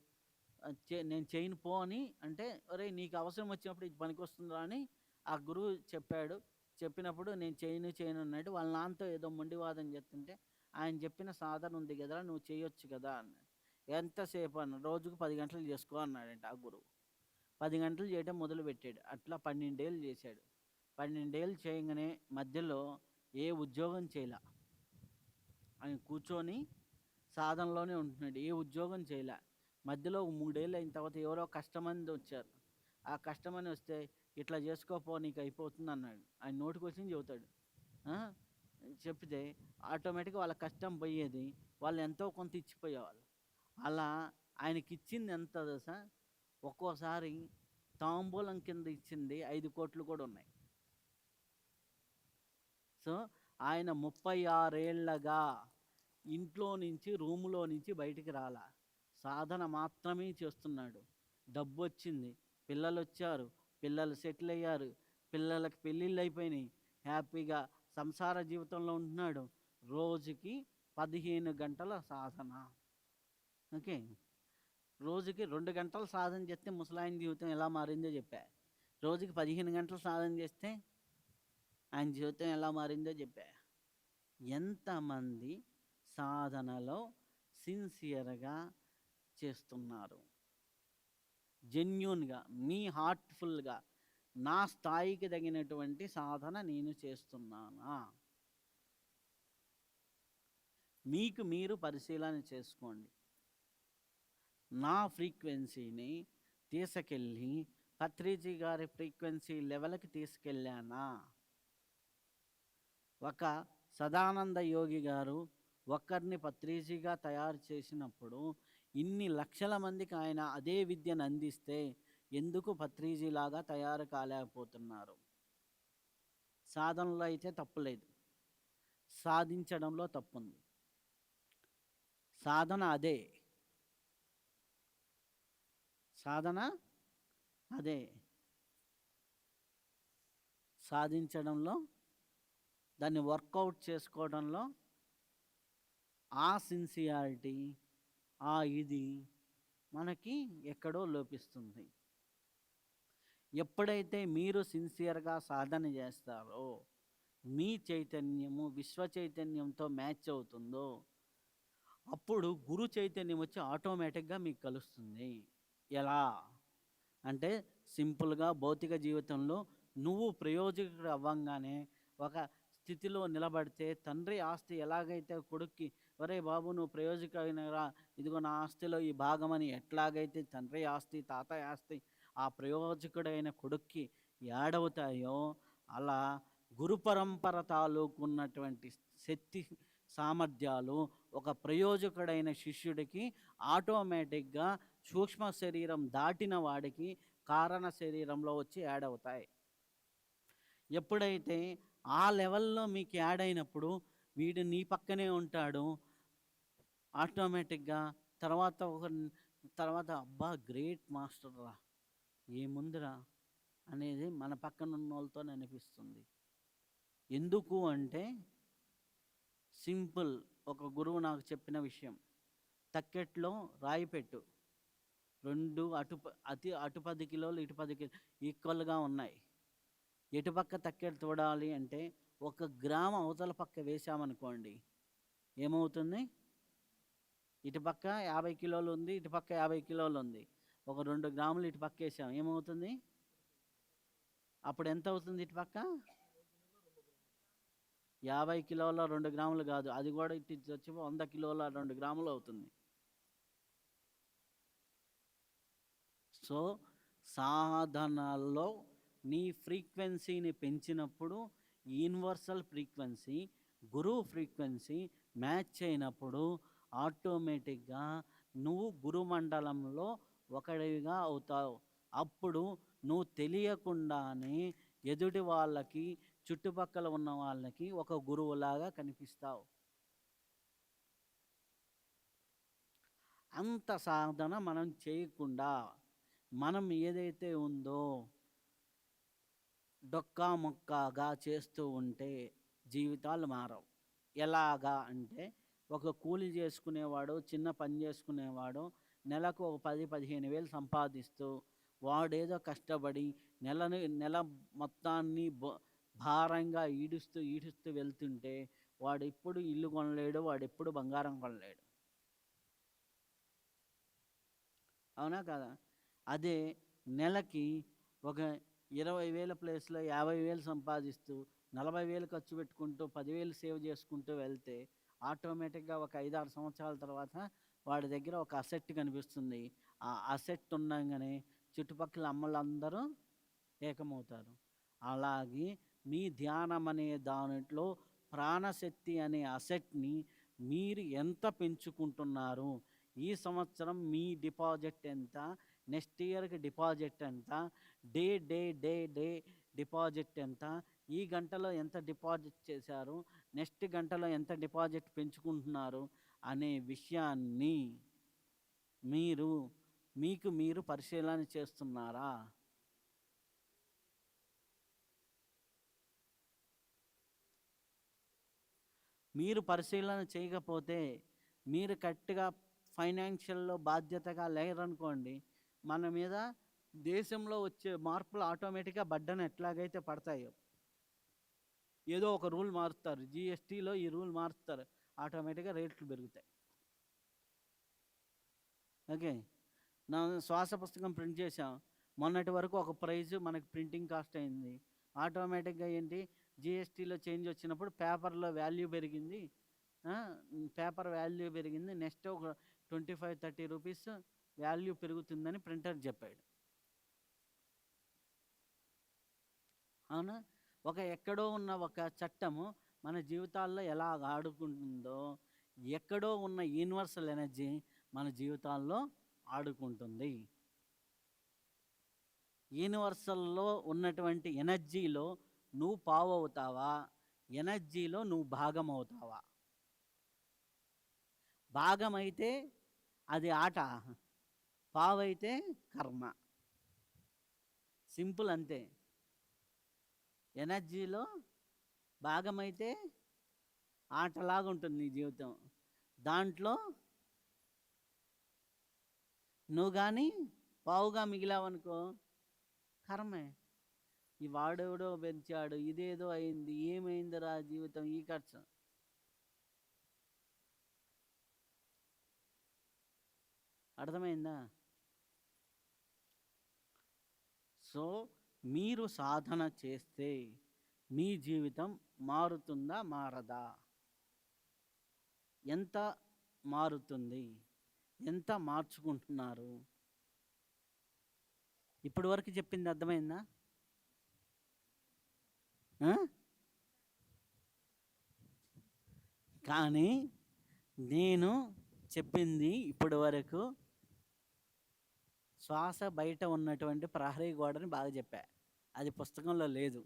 నేను చేయను పో అని అంటే, ఒరే నీకు అవసరం వచ్చినప్పుడు ఇది పనికొస్తుందా అని ఆ గురువు చెప్పాడు. చెప్పినప్పుడు నేను చేయను అన్నాడు. వాళ్ళ నాన్నతో ఏదో మొండివాదం చేస్తుంటే, ఆయన చెప్పిన సాధన ఉంది కదా, నువ్వు చేయొచ్చు కదా అన్నాడు. ఎంతసేపు అన్న, రోజుకు 10 గంటలు చేసుకో అన్నాడంట ఆ గురువు. 10 గంటలు చేయడం మొదలుపెట్టాడు. అట్లా 12 ఏళ్ళు చేశాడు. 12 ఏళ్ళు చేయగానే మధ్యలో ఏ ఉద్యోగం చేయలే. ఆయన కూర్చొని సాధనలోనే ఉంటున్నాడు, ఏ ఉద్యోగం చేయలే. మధ్యలో 3 ఏళ్ళు అయిన తర్వాత ఎవరో కష్టమంది వచ్చారు. ఆ కష్టమని వస్తే ఇట్లా చేసుకోపో నీకు అయిపోతుంది అన్నాడు. ఆయన నోటికి వచ్చింది చెబుతాడు. చెప్తే ఆటోమేటిక్గా వాళ్ళ కష్టం పోయేది, వాళ్ళు ఎంతో కొంత ఇచ్చిపోయేవాళ్ళు. అలా ఆయనకి ఇచ్చింది ఎంత తెలుసా? ఒక్కోసారి తాంబూలం కింద ఇచ్చింది 5 కోట్లు కూడా ఉన్నాయి. సో ఆయన 36 ఏళ్ళగా ఇంట్లో నుంచి, రూములో నుంచి బయటికి రాలా, సాధన మాత్రమే చేస్తున్నాడు. డబ్బు వచ్చింది, పిల్లలు వచ్చారు, పిల్లలు సెటిల్ అయ్యారు, పిల్లలకి పెళ్ళిళ్ళు అయిపోయినాయి, హ్యాపీగా సంసార జీవితంలో ఉంటున్నాడు. రోజుకి 15 గంటల సాధన. ఓకే, రోజుకి 2 గంటలు సాధన చేస్తే ముసలాయన జీవితం ఎలా మారిందో చెప్పా. రోజుకి 15 గంటలు సాధన చేస్తే ఆయన జీవితం ఎలా మారిందో చెప్పా. ఎంతమంది సాధనలో సిన్సియర్గా చేస్తున్నారు? జెన్యూన్గా, మీ హార్ట్ఫుల్గా, నా స్థాయికి తగినటువంటి సాధన నేను చేస్తున్నానా? మీకు మీరు పరిశీలన చేసుకోండి. నా ఫ్రీక్వెన్సీని తీసుకెళ్ళి పత్రిజీ గారి ఫ్రీక్వెన్సీ లెవెల్కి తీసుకెళ్ళానా? ఒక సదానంద యోగి గారు ఒక్కరిని పత్రిజీగా తయారు చేసినప్పుడు ఇన్ని లక్షల మందికి ఆయన అదే విద్యను అందిస్తే ఎందుకు పత్రిజీలాగా తయారు కాలేకపోతున్నారు? సాధనలో అయితే తప్పులేదు, సాధించడంలో తప్పుంది. సాధన అదే, సాధన అదే, సాధించడంలో, దాన్ని వర్కౌట్ చేసుకోవడంలో ఆ సిన్సియారిటీ, ఇది మనకి ఎక్కడో లోపిస్తుంది. ఎప్పుడైతే మీరు సిన్సియర్గా సాధన చేస్తారో, మీ చైతన్యము విశ్వ చైతన్యంతో మ్యాచ్ అవుతుందో, అప్పుడు గురు చైతన్యం వచ్చి ఆటోమేటిక్గా మీకు కలుస్తుంది. ఎలా అంటే, సింపుల్గా భౌతిక జీవితంలో నువ్వు ప్రయోజకుడు అవ్వంగానే ఒక స్థితిలో నిలబడితే, తండ్రి ఆస్తి ఎలాగైతే కొడుక్కి, ఒరే బాబు నువ్వు ప్రయోజకుడినరా, ఇదిగో నా ఆస్తిలో ఈ భాగమని ఎట్లాగైతే తండ్రి ఆస్తి, తాతయ్య ఆస్తి ఆ ప్రయోజకుడైన కొడుక్కి ఏడవుతాయో, అలా గురు పరంపర తాలూకున్నటువంటి శక్తి సామర్థ్యాలు ఒక ప్రయోజకుడైన శిష్యుడికి ఆటోమేటిక్గా సూక్ష్మ శరీరం దాటిన వాడికి కారణ శరీరంలో వచ్చి యాడ్ అవుతాయి. ఎప్పుడైతే ఆ లెవెల్లో మీకు యాడ్ అయినప్పుడు వీడు నీ పక్కనే ఉంటాడు ఆటోమేటిక్గా. తర్వాత అబ్బా గ్రేట్ మాస్టర్ రా, ఏముందిరా అనేది మన పక్కన ఉన్న వాళ్ళతో అనిపిస్తుంది. ఎందుకు అంటే సింపుల్, ఒక గురువు నాకు చెప్పిన విషయం, తక్కెట్లో రాయి పెట్టు, రెండు అటు 10 కిలోలు, ఇటు 10 కిలో ఈక్వల్‌గా ఉన్నాయి. ఎటుపక్క తక్కెడ తోడాలి అంటే, 1 గ్రాము అవతల పక్క వేశామనుకోండి, ఏమవుతుంది? ఇటుపక్క 50 కిలోలు ఉంది, ఇటుపక్క 50 కిలోలు ఉంది. ఒక 2 గ్రాములు ఇటు పక్క వేసాం, ఏమవుతుంది? అప్పుడు ఎంత అవుతుంది ఇటుపక్క? 50 కిలోల 2 గ్రాములు కాదు, అది కూడా ఇటు వచ్చి 100 కిలోల 2 గ్రాములు అవుతుంది. సో సాధనలో నీ ఫ్రీక్వెన్సీని పెంచినప్పుడు యూనివర్సల్ ఫ్రీక్వెన్సీ, గురువు ఫ్రీక్వెన్సీ మ్యాచ్ అయినప్పుడు ఆటోమేటిక్గా నువ్వు గురుమండలంలో ఒకడిగా అవుతావు. అప్పుడు నువ్వు తెలియకుండానే ఎదుటి వాళ్ళకి, చుట్టుపక్కల ఉన్న వాళ్ళకి ఒక గురువులాగా కనిపిస్తావు. అంత సాధన మనం చేయకుండా మనం ఏదైతే ఉందో డొక్కా మొక్కాగా చేస్తూ ఉంటే జీవితాలు మారవు. ఎలాగా అంటే, ఒక కూలి చేసుకునేవాడు, చిన్న పని చేసుకునేవాడు నెలకు ఒక 10-15 వేలు సంపాదిస్తూ వాడేదో కష్టపడి నెల మొత్తాన్ని భారంగా ఈడుస్తూ వెళ్తుంటే వాడెప్పుడు ఇల్లు కొనలేడు, వాడెప్పుడు బంగారం కొనలేడు. అవునా కదా? అదే నెలకి ఒక 20,000 ప్లేస్లో 50,000 సంపాదిస్తూ 40,000 ఖర్చు పెట్టుకుంటూ 10,000 సేవ్ చేసుకుంటూ వెళ్తే ఆటోమేటిక్గా ఒక 5-6 సంవత్సరాల తర్వాత వాడి దగ్గర ఒక అసెట్ కనిపిస్తుంది. ఆ అసెట్ ఉండగానే చుట్టుపక్కల అమ్మలందరూ ఏకమవుతారు. అలాగే మీ ధ్యానం అనే దాంట్లో ప్రాణశక్తి అనే అసెట్ని మీరు ఎంత పెంచుకుంటున్నారు, ఈ సంవత్సరం మీ డిపాజిట్ ఎంత, నెక్స్ట్ ఇయర్కి డిపాజిట్ ఎంత, day day day day deposit ఎంత, ఈ గంటలో ఎంత డిపాజిట్ చేశారు, నెక్స్ట్ గంటలో ఎంత డిపాజిట్ పెంచుకుంటున్నారు అనే విషయాన్ని మీకు మీరు పరిశీలన చేస్తున్నారా? మీరు పరిశీలన చేయకపోతే, మీరు కరెక్ట్గా ఫైనాన్షియల్లో బాధ్యతగా లేరనుకోండి, మన మీద దేశంలో వచ్చే మార్పులు ఆటోమేటిక్గా బడ్డను ఎట్లాగైతే పడతాయో, ఏదో ఒక రూల్ మారుస్తారు, జిఎస్టీలో ఈ రూల్ మారుస్తారు, ఆటోమేటిక్గా రేట్లు పెరుగుతాయి. ఓకే, నా శ్వాస పుస్తకం ప్రింట్ చేసాం, మొన్నటి వరకు ఒక ప్రైజు మనకి ప్రింటింగ్ కాస్ట్ అయింది. ఆటోమేటిక్గా ఏంటి, జిఎస్టీలో చేంజ్ వచ్చినప్పుడు పేపర్లో వాల్యూ పెరిగింది, పేపర్ వాల్యూ పెరిగింది, నెక్స్ట్ ఒక 25-30 రూపీస్ వాల్యూ పెరుగుతుందని ప్రింటర్ చెప్పాడు. అవునా? ఎక్కడో ఉన్న ఒక చట్టము మన జీవితాల్లో ఎలా ఆడుకుంటుందో, ఎక్కడో ఉన్న యూనివర్సల్ ఎనర్జీ మన జీవితాల్లో ఆడుకుంటుంది. యూనివర్సల్లో ఉన్నటువంటి ఎనర్జీలో నువ్వు పావు అవుతావా, ఎనర్జీలో నువ్వు భాగం అవుతావా? భాగమైతే అది ఆట, పావైతే కర్మ. సింపుల్ అంతే. ఎనర్జీలో భాగమైతే ఆటలాగా ఉంటుంది నీ జీవితం, దాంట్లో నువ్వు కానీ పావుగా మిగిలావనుకో కర్మే. ఈ వాడెవడో పెంచాడు, ఇదేదో అయింది, ఏమైందిరా జీవితం, ఈ ఖర్చు. అర్థమైందా? సో మీరు సాధన చేస్తే మీ జీవితం మారుతుందా, మారదా? ఎంత మారుతుంది, ఎంత మార్చుకుంటున్నారు? ఇప్పటి వరకు చెప్పింది అర్థమైందా? కానీ నేను చెప్పింది ఇప్పటి వరకు శ్వాస బయట ఉన్నటువంటి ప్రహరీ గోడని బాగా చెప్పా, అది పుస్తకంలో లేదు.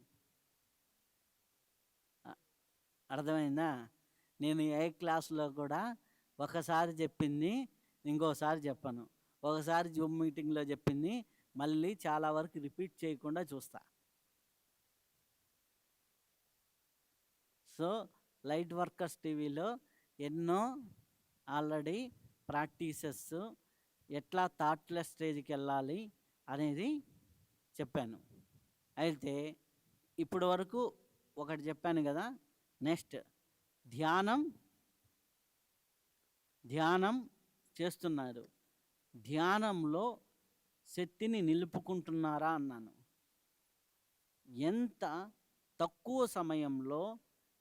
అర్థమైందా? నేను ఏ క్లాసులో కూడా ఒకసారి చెప్పింది ఇంకోసారి చెప్పను, ఒకసారి జూమ్ మీటింగ్లో చెప్పింది మళ్ళీ చాలా వరకు రిపీట్ చేయకుండా చూస్తా. సో లైట్ వర్కర్స్ టీవీలో ఎన్నో ఆల్రెడీ ప్రాక్టీసెస్ ఎట్లా థాట్లెస్ స్టేజ్కి వెళ్ళాలి అనేది చెప్పాను. అయితే ఇప్పుడు వరకు ఒకటి చెప్పాను కదా. నెక్స్ట్ ధ్యానం ధ్యానం చేస్తున్నారు. ధ్యానంలో శక్తిని నిలుపుకుంటున్నారా అన్నాను. ఎంత తక్కువ సమయంలో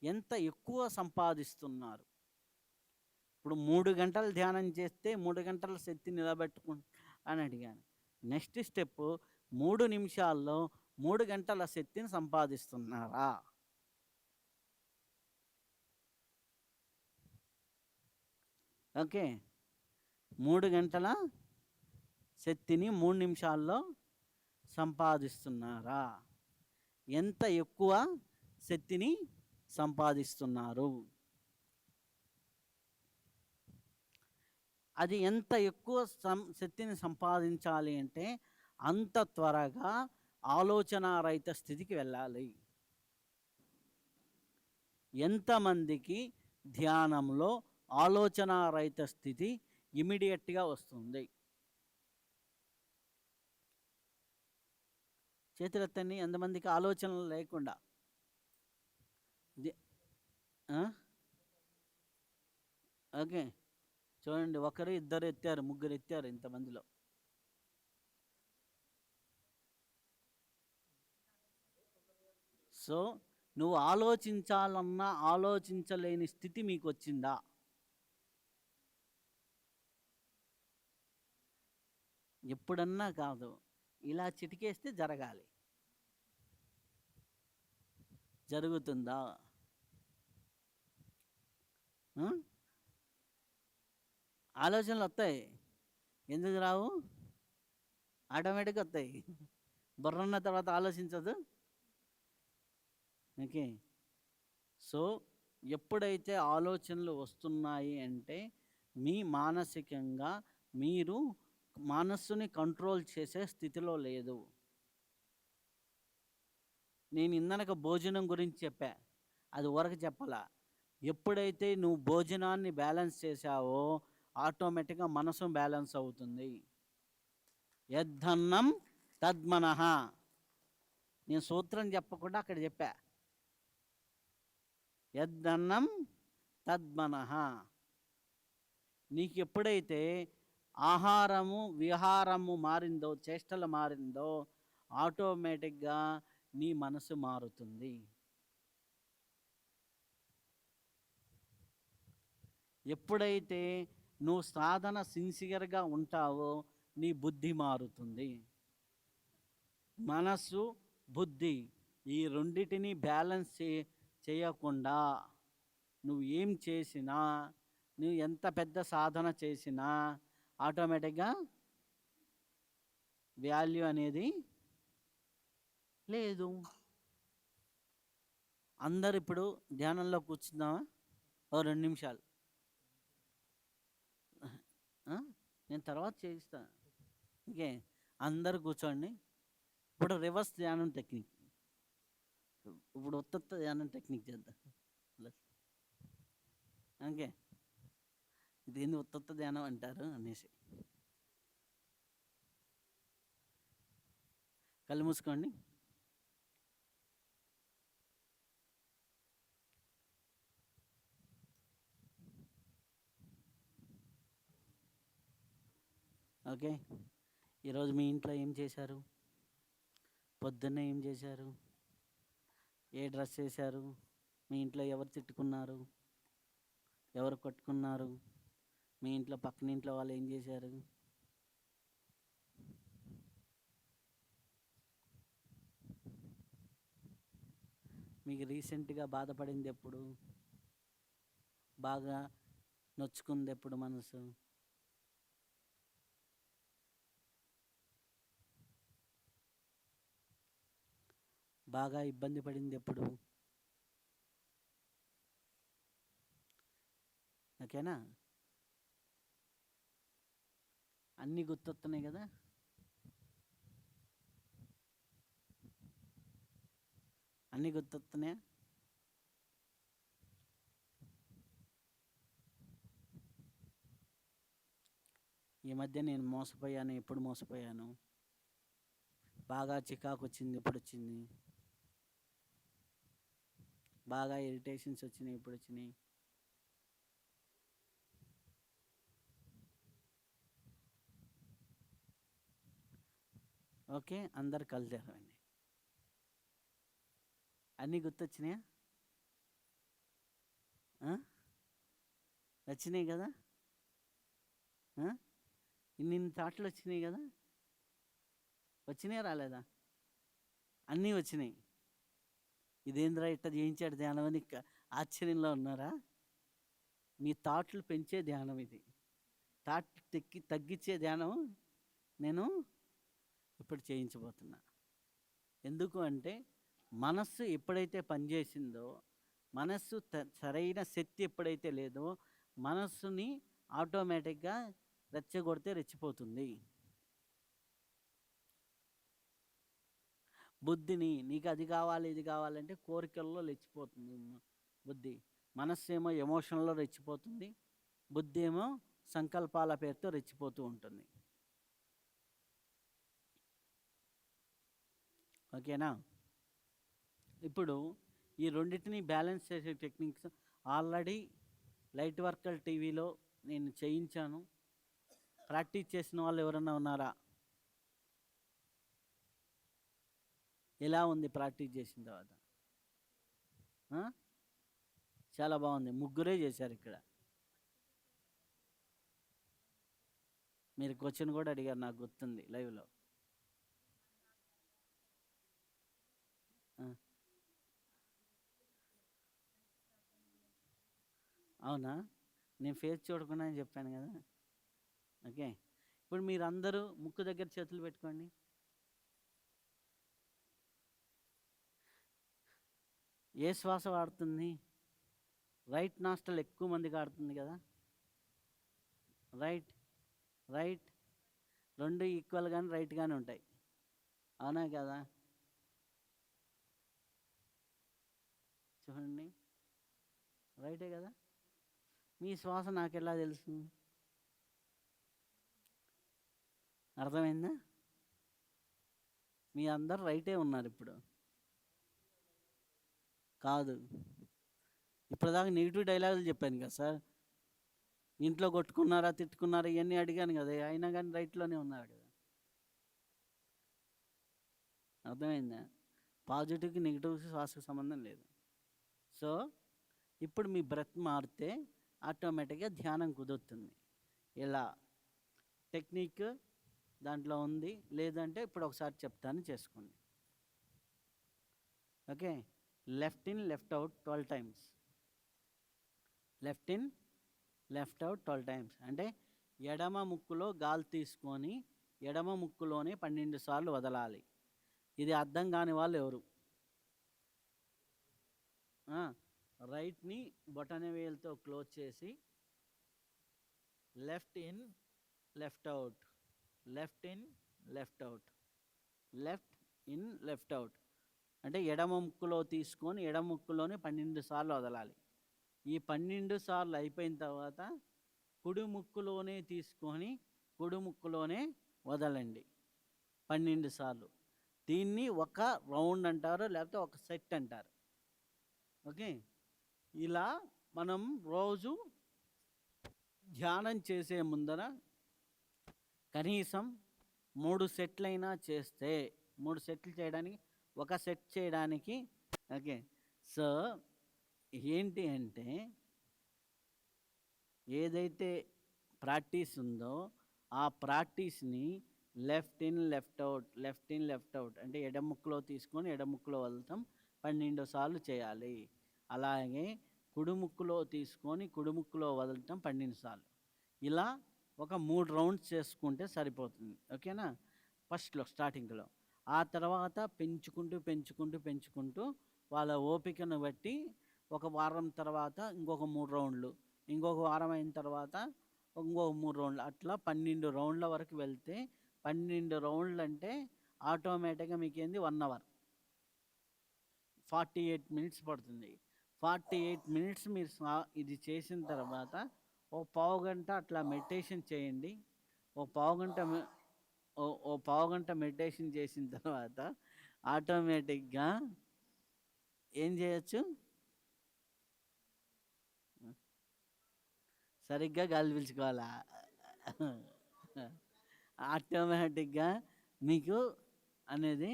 ఎంత ఎక్కువ సంపాదిస్తున్నారు? ఇప్పుడు 3 గంటలు ధ్యానం చేస్తే 3 గంటల శక్తి అని అడిగాను. నెక్స్ట్ స్టెప్ 3 నిమిషాల్లో 3 గంటల శక్తిని సంపాదిస్తున్నారా? ఓకే, 3 గంటల శక్తిని 3 నిమిషాల్లో సంపాదిస్తున్నారా? ఎంత ఎక్కువ శక్తిని సంపాదిస్తున్నారు? అది ఎంత ఎక్కువ శక్తిని సంపాదించాలి అంటే అంత త్వరగా ఆలోచనారహిత స్థితికి వెళ్ళాలి. ఎంతమందికి ధ్యానంలో ఆలోచనారహిత స్థితి ఇమీడియట్గా వస్తుంది? చేతులెత్తండి. ఎంతమందికి ఆలోచనలు లేకుండా? ఓకే, చూడండి, ఒకరు ఇద్దరు ఎత్తారు, ముగ్గురు ఎత్తారు ఇంతమందిలో. సో నువ్వు ఆలోచించాలన్నా ఆలోచించలేని స్థితి మీకు వచ్చిందా? ఎప్పుడన్నా కాదు, ఇలా చిటికేస్తే జరగాలి. జరుగుతుందా? ఆలోచనలు వస్తాయి. ఎందుకు రావు? ఆటోమేటిక్గా వస్తాయి. బుర్రన్న తర్వాత ఆలోచించదు. ఓకే, సో ఎప్పుడైతే ఆలోచనలు వస్తున్నాయి అంటే మీ మానసికంగా మీరు మనస్సుని కంట్రోల్ చేసే స్థితిలో లేదు. నేను ఇందనక భోజనం గురించి చెప్పా, అది వరకు చెప్పాలా. ఎప్పుడైతే నువ్వు భోజనాన్ని బ్యాలెన్స్ చేసావో ఆటోమేటిక్గా మనసు బ్యాలెన్స్ అవుతుంది. యద్ధన్నం తద్మనః. నేను సూత్రం చెప్పకుండా అక్కడ చెప్పా. యద్దన్నం తద్మనః. నీకు ఎప్పుడైతే ఆహారము విహారము మారిందో, చేష్టలు మారిందో, ఆటోమేటిక్గా నీ మనసు మారుతుంది. ఎప్పుడైతే నువ్వు సాధన సిన్సియర్గా ఉంటావో నీ బుద్ధి మారుతుంది. మనస్సు బుద్ధి ఈ రెండిటిని బ్యాలెన్స్ చేయకుండా నువ్వు ఏం చేసినా, నువ్వు ఎంత పెద్ద సాధన చేసినా ఆటోమేటిక్గా వాల్యూ అనేది లేదు. అందరు ఇప్పుడు ధ్యానంలో కూర్చుందామా? ఓ 2 నిమిషాలు. నేను తర్వాత చేయిస్తాను. ఓకే, అందరు కూర్చోండి. ఇప్పుడు రివర్స్ ధ్యానం టెక్నిక్, ఇప్పుడు ఉత్తత్త ధ్యానం టెక్నిక్ చేద్దాం. ఓకే, దీన్ని ఉత్తత్త ధ్యానం అంటారు అనేసి. కళ్ళు మూసుకోండి. ఓకే, ఈరోజు మీ ఇంట్లో ఏం చేశారు? పొద్దున్నే ఏం చేశారు? ఏ డ్రెస్ వేశారు? మీ ఇంట్లో ఎవరు తిట్టుకున్నారు? ఎవరు కొట్టుకున్నారు? మీ ఇంట్లో పక్కన ఇంట్లో వాళ్ళు ఏం చేశారు? మీకు రీసెంట్గా బాధపడింది ఎప్పుడు? బాగా నొచ్చుకుంది ఎప్పుడు మనసు? బాగా ఇబ్బంది పడింది ఎప్పుడు? ఓకేనా? అన్నీ గుర్తొస్తున్నాయి కదా? అన్నీ గుర్తొస్తున్నాయా? ఈ మధ్య నేను మోసపోయాను. ఎప్పుడు మోసపోయాను? బాగా చికాకు వచ్చింది, ఎప్పుడు వచ్చింది? బాగా ఇరిటేషన్స్ వచ్చినాయి, ఎప్పుడు వచ్చినాయి? ఓకే, అందరు కలిసారండి. అన్నీ గుర్తొచ్చినాయా? వచ్చినాయి కదా? ఇన్ని థాట్లు వచ్చినాయి కదా? వచ్చినాయా రాలేదా? అన్నీ వచ్చినాయి. ఇదేంద్రా ఇట్ట చేయించాడు ధ్యానం అని ఆశ్చర్యంలో ఉన్నారా? మీ థాట్లు పెంచే ధ్యానం ఇది. థాట్ తగ్గించే ధ్యానం నేను ఇప్పుడు చేయించబోతున్నా. ఎందుకు అంటే మనస్సు ఎప్పుడైతే పనిచేసిందో, మనస్సు సరైన శక్తి ఎప్పుడైతే లేదో, మనస్సుని ఆటోమేటిక్గా రెచ్చగొడితే రెచ్చిపోతుంది. బుద్ధిని నీకు అది కావాలి ఇది కావాలంటే కోరికల్లో రెచ్చిపోతుంది బుద్ధి. మనస్సు ఏమో ఎమోషన్లో రెచ్చిపోతుంది, బుద్ధి ఏమో సంకల్పాల పేరుతో రెచ్చిపోతూ ఉంటుంది. ఓకేనా? ఇప్పుడు ఈ రెండింటిని బ్యాలెన్స్ చేసే టెక్నిక్స్ ఆల్రెడీ లైట్ వర్కర్ టీవీలో నేను చేయించాను. ప్రాక్టీస్ చేసిన వాళ్ళు ఎవరన్నా ఉన్నారా? ఎలా ఉంది ప్రాక్టీస్ చేసిన తర్వాత? చాలా బాగుంది. ముగ్గురే చేశారు ఇక్కడ. మీరు క్వశ్చన్ కూడా అడిగారు, నాకు గుర్తుంది లైవ్లో. అవునా? నేను ఫేస్ చూడకుండా అని చెప్పాను కదా. ఓకే, ఇప్పుడు మీరు అందరూ ముక్కు దగ్గర చేతులు పెట్టుకోండి. ఏ శ్వాస వాడుతుంది? రైట్ నాస్టల్ ఎక్కువ మందికి ఆడుతుంది కదా. రైట్ రైట్ రెండు ఈక్వల్గానే రైట్గానే ఉంటాయి, అవునా కదా? చూడండి, రైటే కదా. మీ శ్వాస నాకు ఎలా తెలుసు? అర్థమైందా? మీ అందరు రైటే ఉన్నారు ఇప్పుడు. కాదు, ఇప్పటిదాకా నెగిటివ్ డైలాగులు చెప్పాను కదా సార్. ఇంట్లో కొట్టుకున్నారా, తిట్టుకున్నారా, ఇవన్నీ అడిగాను కదా, అయినా కానీ రైట్లోనే ఉన్నారు కదా. అర్థమైందా? పాజిటివ్కి నెగిటివ్కి శ్వాసకు సంబంధం లేదు. సో ఇప్పుడు మీ బ్రెత్ మారితే ఆటోమేటిక్గా ధ్యానం కుదురుతుంది. ఇలా టెక్నిక్ దాంట్లో ఉంది. లేదంటే ఇప్పుడు ఒకసారి చెప్తాను, చేసుకోండి. Okay, left in left out 12 times. Left in left out 12 times అంటే ఎడమ ముక్కులో గాలి తీసుకొని ఎడమ ముక్కులోనే 12 సార్లు వదలాలి. ఇది అర్థం కాని వాళ్ళు ఎవరు? రైట్ని బొటన వేలుతో క్లోజ్ చేసి left in left out, left in left out, left in left out అంటే ఎడమ ముక్కులో తీసుకొని ఎడమ ముక్కులోనే 12 సార్లు వదలాలి. ఈ 12 సార్లు అయిపోయిన తర్వాత కుడి ముక్కులోనే తీసుకొని కుడి ముక్కులోనే వదలండి 12 సార్లు. దీన్ని ఒక రౌండ్ అంటారు, లేకపోతే ఒక సెట్ అంటారు. ఓకే, ఇలా మనం రోజు ధ్యానం చేసే ముందర కనీసం 3 సెట్లైనా చేస్తే, 3 సెట్లు చేయడానికి, ఒక సెట్ చేయడానికి. ఓకే, సో ఏంటి అంటే ఏదైతే ప్రాక్టీస్ ఉందో ఆ ప్రాక్టీస్ని left in left out, left in left out అంటే ఎడముక్కులో తీసుకొని ఎడముక్కులో వదలటం 12 సార్లు చేయాలి. అలాగే కుడిముక్కులో తీసుకొని కుడిముక్కులో వదలటం 12 సార్లు. ఇలా ఒక 3 రౌండ్స్ చేసుకుంటే సరిపోతుంది. ఓకేనా? ఫస్ట్లో స్టార్టింగ్లో. ఆ తర్వాత పెంచుకుంటూ పెంచుకుంటూ పెంచుకుంటూ వాళ్ళ ఓపికను బట్టి ఒక వారం తర్వాత ఇంకొక 3 రౌండ్లు, ఇంకొక వారం అయిన తర్వాత ఇంకొక 3 రౌండ్లు, అట్లా 12 రౌండ్ల వరకు వెళ్తే 12 రౌండ్లు అంటే ఆటోమేటిక్గా మీకు ఏంది 1 అవర్ 48 మినిట్స్ పడుతుంది. 48 మినిట్స్ మీరు ఇది చేసిన తర్వాత ఓ పావు గంట అట్లా మెడిటేషన్ చేయండి. ఓ ఓ పావుగంట ఓ పావుగంట మెడిటేషన్ చేసిన తర్వాత ఆటోమేటిక్గా ఏం చేయొచ్చు? సరిగ్గా గాలి పీల్చుకోవాలా? ఆటోమేటిక్గా మీకు అనేది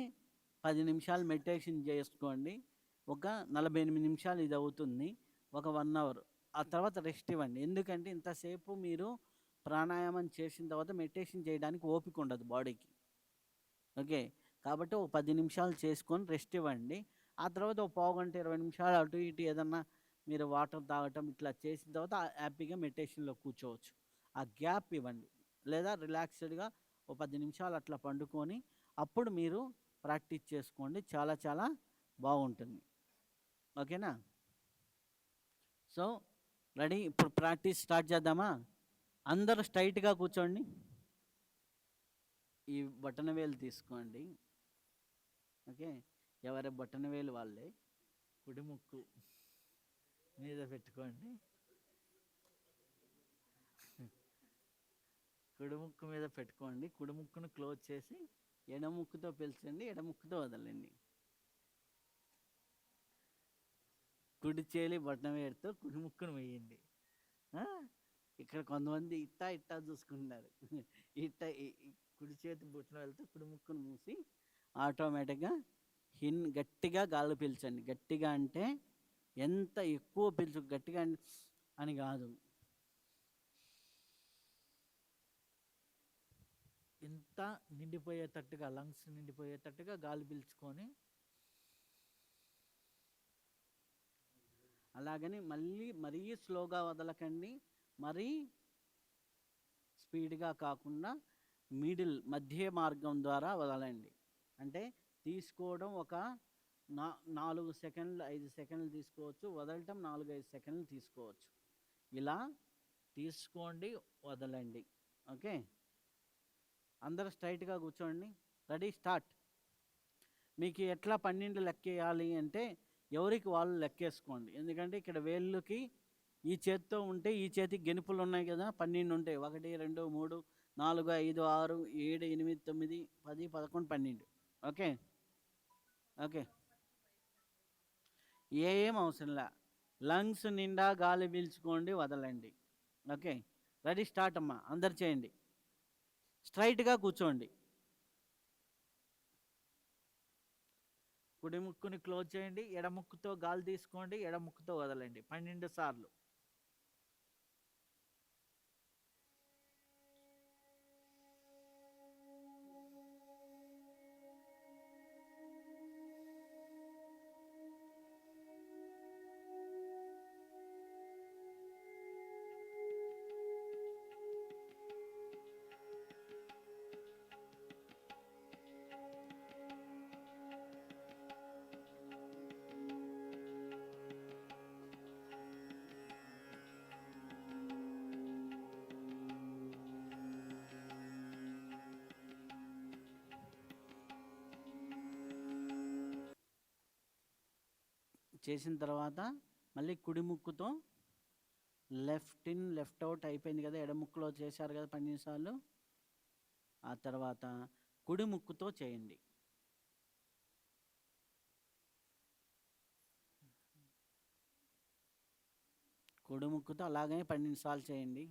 10 నిమిషాలు మెడిటేషన్ చేసుకోండి. ఒక 48 నిమిషాలు ఇది అవుతుంది. ఒక 1 అవర్. ఆ తర్వాత రెస్ట్ ఇవ్వండి. ఎందుకంటే ఇంతసేపు మీరు ప్రాణాయామం చేసిన తర్వాత మెడిటేషన్ చేయడానికి ఓపిక ఉండదు బాడీకి. ఓకే. కాబట్టి ఒక 10 నిమిషాలు చేసుకొని రెస్ట్ ఇవ్వండి. ఆ తర్వాత ఒక పావుగంట, 20 నిమిషాలు అటు ఇటు ఏదన్నా మీరు వాటర్ తాగటం ఇట్లా చేసిన తర్వాత హ్యాపీగా మెడిటేషన్‌లో కూర్చోవచ్చు. ఆ గ్యాప్ ఇవ్వండి. లేదా రిలాక్స్‌డ్‌గా ఓ 10 నిమిషాలు అట్లా పండుకొని అప్పుడు మీరు ప్రాక్టీస్ చేసుకోండి. చాలా చాలా బాగుంటుంది. ఓకేనా? So, ready? ఇప్పుడు ప్రాక్టీస్ స్టార్ట్ చేద్దామా? అందరూ స్ట్రైట్‌గా కూర్చోండి. ఈ బొటనవేలు తీసుకోండి. ఓకే. ఎవరి బొటనవేలు వాళ్ళే. కుడి ముక్కు మీద పెట్టుకోండి. కుడి ముక్కు మీద పెట్టుకోండి. కుడి ముక్కును క్లోజ్ చేసి ఎడమ ముక్కుతో పీల్చండి, ఎడమ ముక్కుతో వదలండి. కుడి చేలి బొటనవేలుతో కుడి ముక్కును వేయండి. ఇక్కడ కొంతమంది ఇట్టా ఇట్టా చూసుకుంటున్నారు. ఇట్టా కుడి చేతి బొటనవేలుతో కుడి ముక్కును మూసి ఆటోమేటిక్గా గట్టిగా గాలి పీల్చండి. గట్టిగా అంటే ఎంత ఎక్కువ పీల్చు, గట్టిగా అని కాదు, ఇంత నిండిపోయేటట్టుగా, లంగ్స్ నిండిపోయేటట్టుగా గాలి పీల్చుకొని అలాగని మరీ స్లోగా వదలకండి, మరీ స్పీడ్గా కాకుండా మధ్య మార్గం ద్వారా వదలండి. అంటే తీసుకోవడం ఒక 4 సెకండ్లు 5 సెకండ్లు తీసుకోవచ్చు, వదలటం 4-5 సెకండ్లు తీసుకోవచ్చు. ఇలా తీసుకోండి, వదలండి. ఓకే. అందరూ స్ట్రైట్గా కూర్చోండి. Ready, start. మీకు ఎట్లా 12 లెక్కేయాలి అంటే ఎవరికి వాళ్ళు లెక్కేసుకోండి. ఎందుకంటే ఇక్కడ వేళ్ళకి ఈ చేతితో ఉంటే ఈ చేతికి గెనుపులు ఉన్నాయి కదా, 12 ఉంటాయి. 1 2 3 4 5 6 7 8 9 10 11 12. ఓకే. ఓకే. ఏం అవసరంలా. లంగ్స్ నిండా గాలి పీల్చుకోండి, వదలండి. ఓకే. రెడీ, స్టార్ట్ అమ్మా. అందరు చేయండి. స్ట్రైట్గా కూర్చోండి. కుడి ముక్కుని క్లోజ్ చేయండి. ఎడముక్కుతో గాలి తీసుకోండి, ఎడముక్కుతో వదలండి 12 సార్లు. చేసిన తర్వాత మళ్ళీ కుడి ముక్కుతో లెఫ్ట్ ఇన్ లెఫ్ట్ అవుట్ అయిపోయింది కదా, ఎడముక్కులో చేశారు కదా 12 సార్లు. ఆ తర్వాత కుడి ముక్కుతో చేయండి. కుడి ముక్కుతో అలాగే 12 సార్లు చేయండి.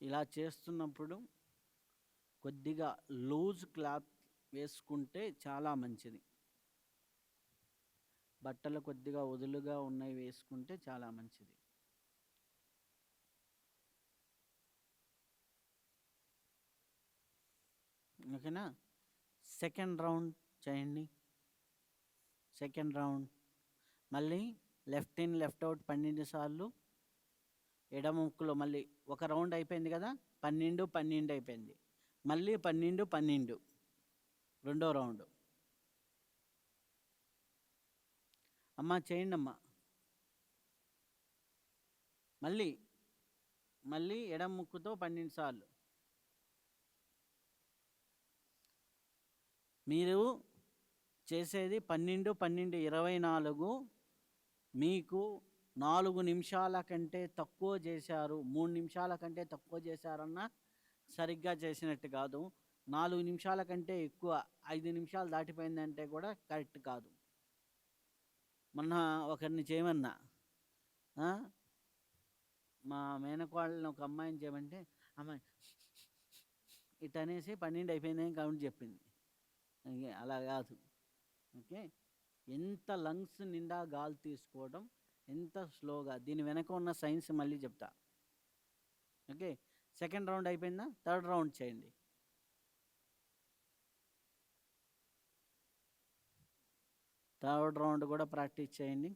ఇలా చేస్తున్నప్పుడు కొద్దిగా లూజ్ క్లాత్ వేసుకుంటే చాలా మంచిది. బట్టలు కొద్దిగా వదులుగా ఉన్నవి వేసుకుంటే చాలా మంచిది. ఓకేనా? సెకండ్ రౌండ్ చేయండి. సెకండ్ రౌండ్ మళ్ళీ లెఫ్ట్ ఇన్ లెఫ్ట్ అవుట్ 12 సార్లు. ఎడమ ముక్కులో మళ్ళీ ఒక రౌండ్ అయిపోయింది కదా, 12 12 అయిపోయింది. మళ్ళీ 12 12 రెండో రౌండ్. అమ్మా చేయండి అమ్మా. మళ్ళీ ఎడమ ముక్కుతో 12 సార్లు. మీరు చేసేది 12, 12, 24. మీకు 4 నిమిషాల కంటే తక్కువ చేశారు, 3 నిమిషాల కంటే తక్కువ చేశారన్నా సరిగ్గా చేసినట్టు కాదు. 4 నిమిషాల కంటే ఎక్కువ 5 నిమిషాలు దాటిపోయిందంటే కూడా కరెక్ట్ కాదు. మొన్న ఒకరిని చేయమన్నా, మా మేనకోళ్ళని ఒక అమ్మాయిని చేయమంటే అమ్మాయి ఇటనేసి 12 అయిపోయిందని కౌంట్ చెప్పింది. అలా కాదు. ఓకే, ఎంత లంగ్స్ నిండా గాలి తీసుకోవడం, ఎంత స్లోగా, దీని వెనక ఉన్న సైన్స్ మళ్ళీ చెప్తా. ఓకే, సెకండ్ రౌండ్ అయిపోయిందా, థర్డ్ రౌండ్ చేయండి. థర్డ్ రౌండ్ కూడా ప్రాక్టీస్ చేయండి.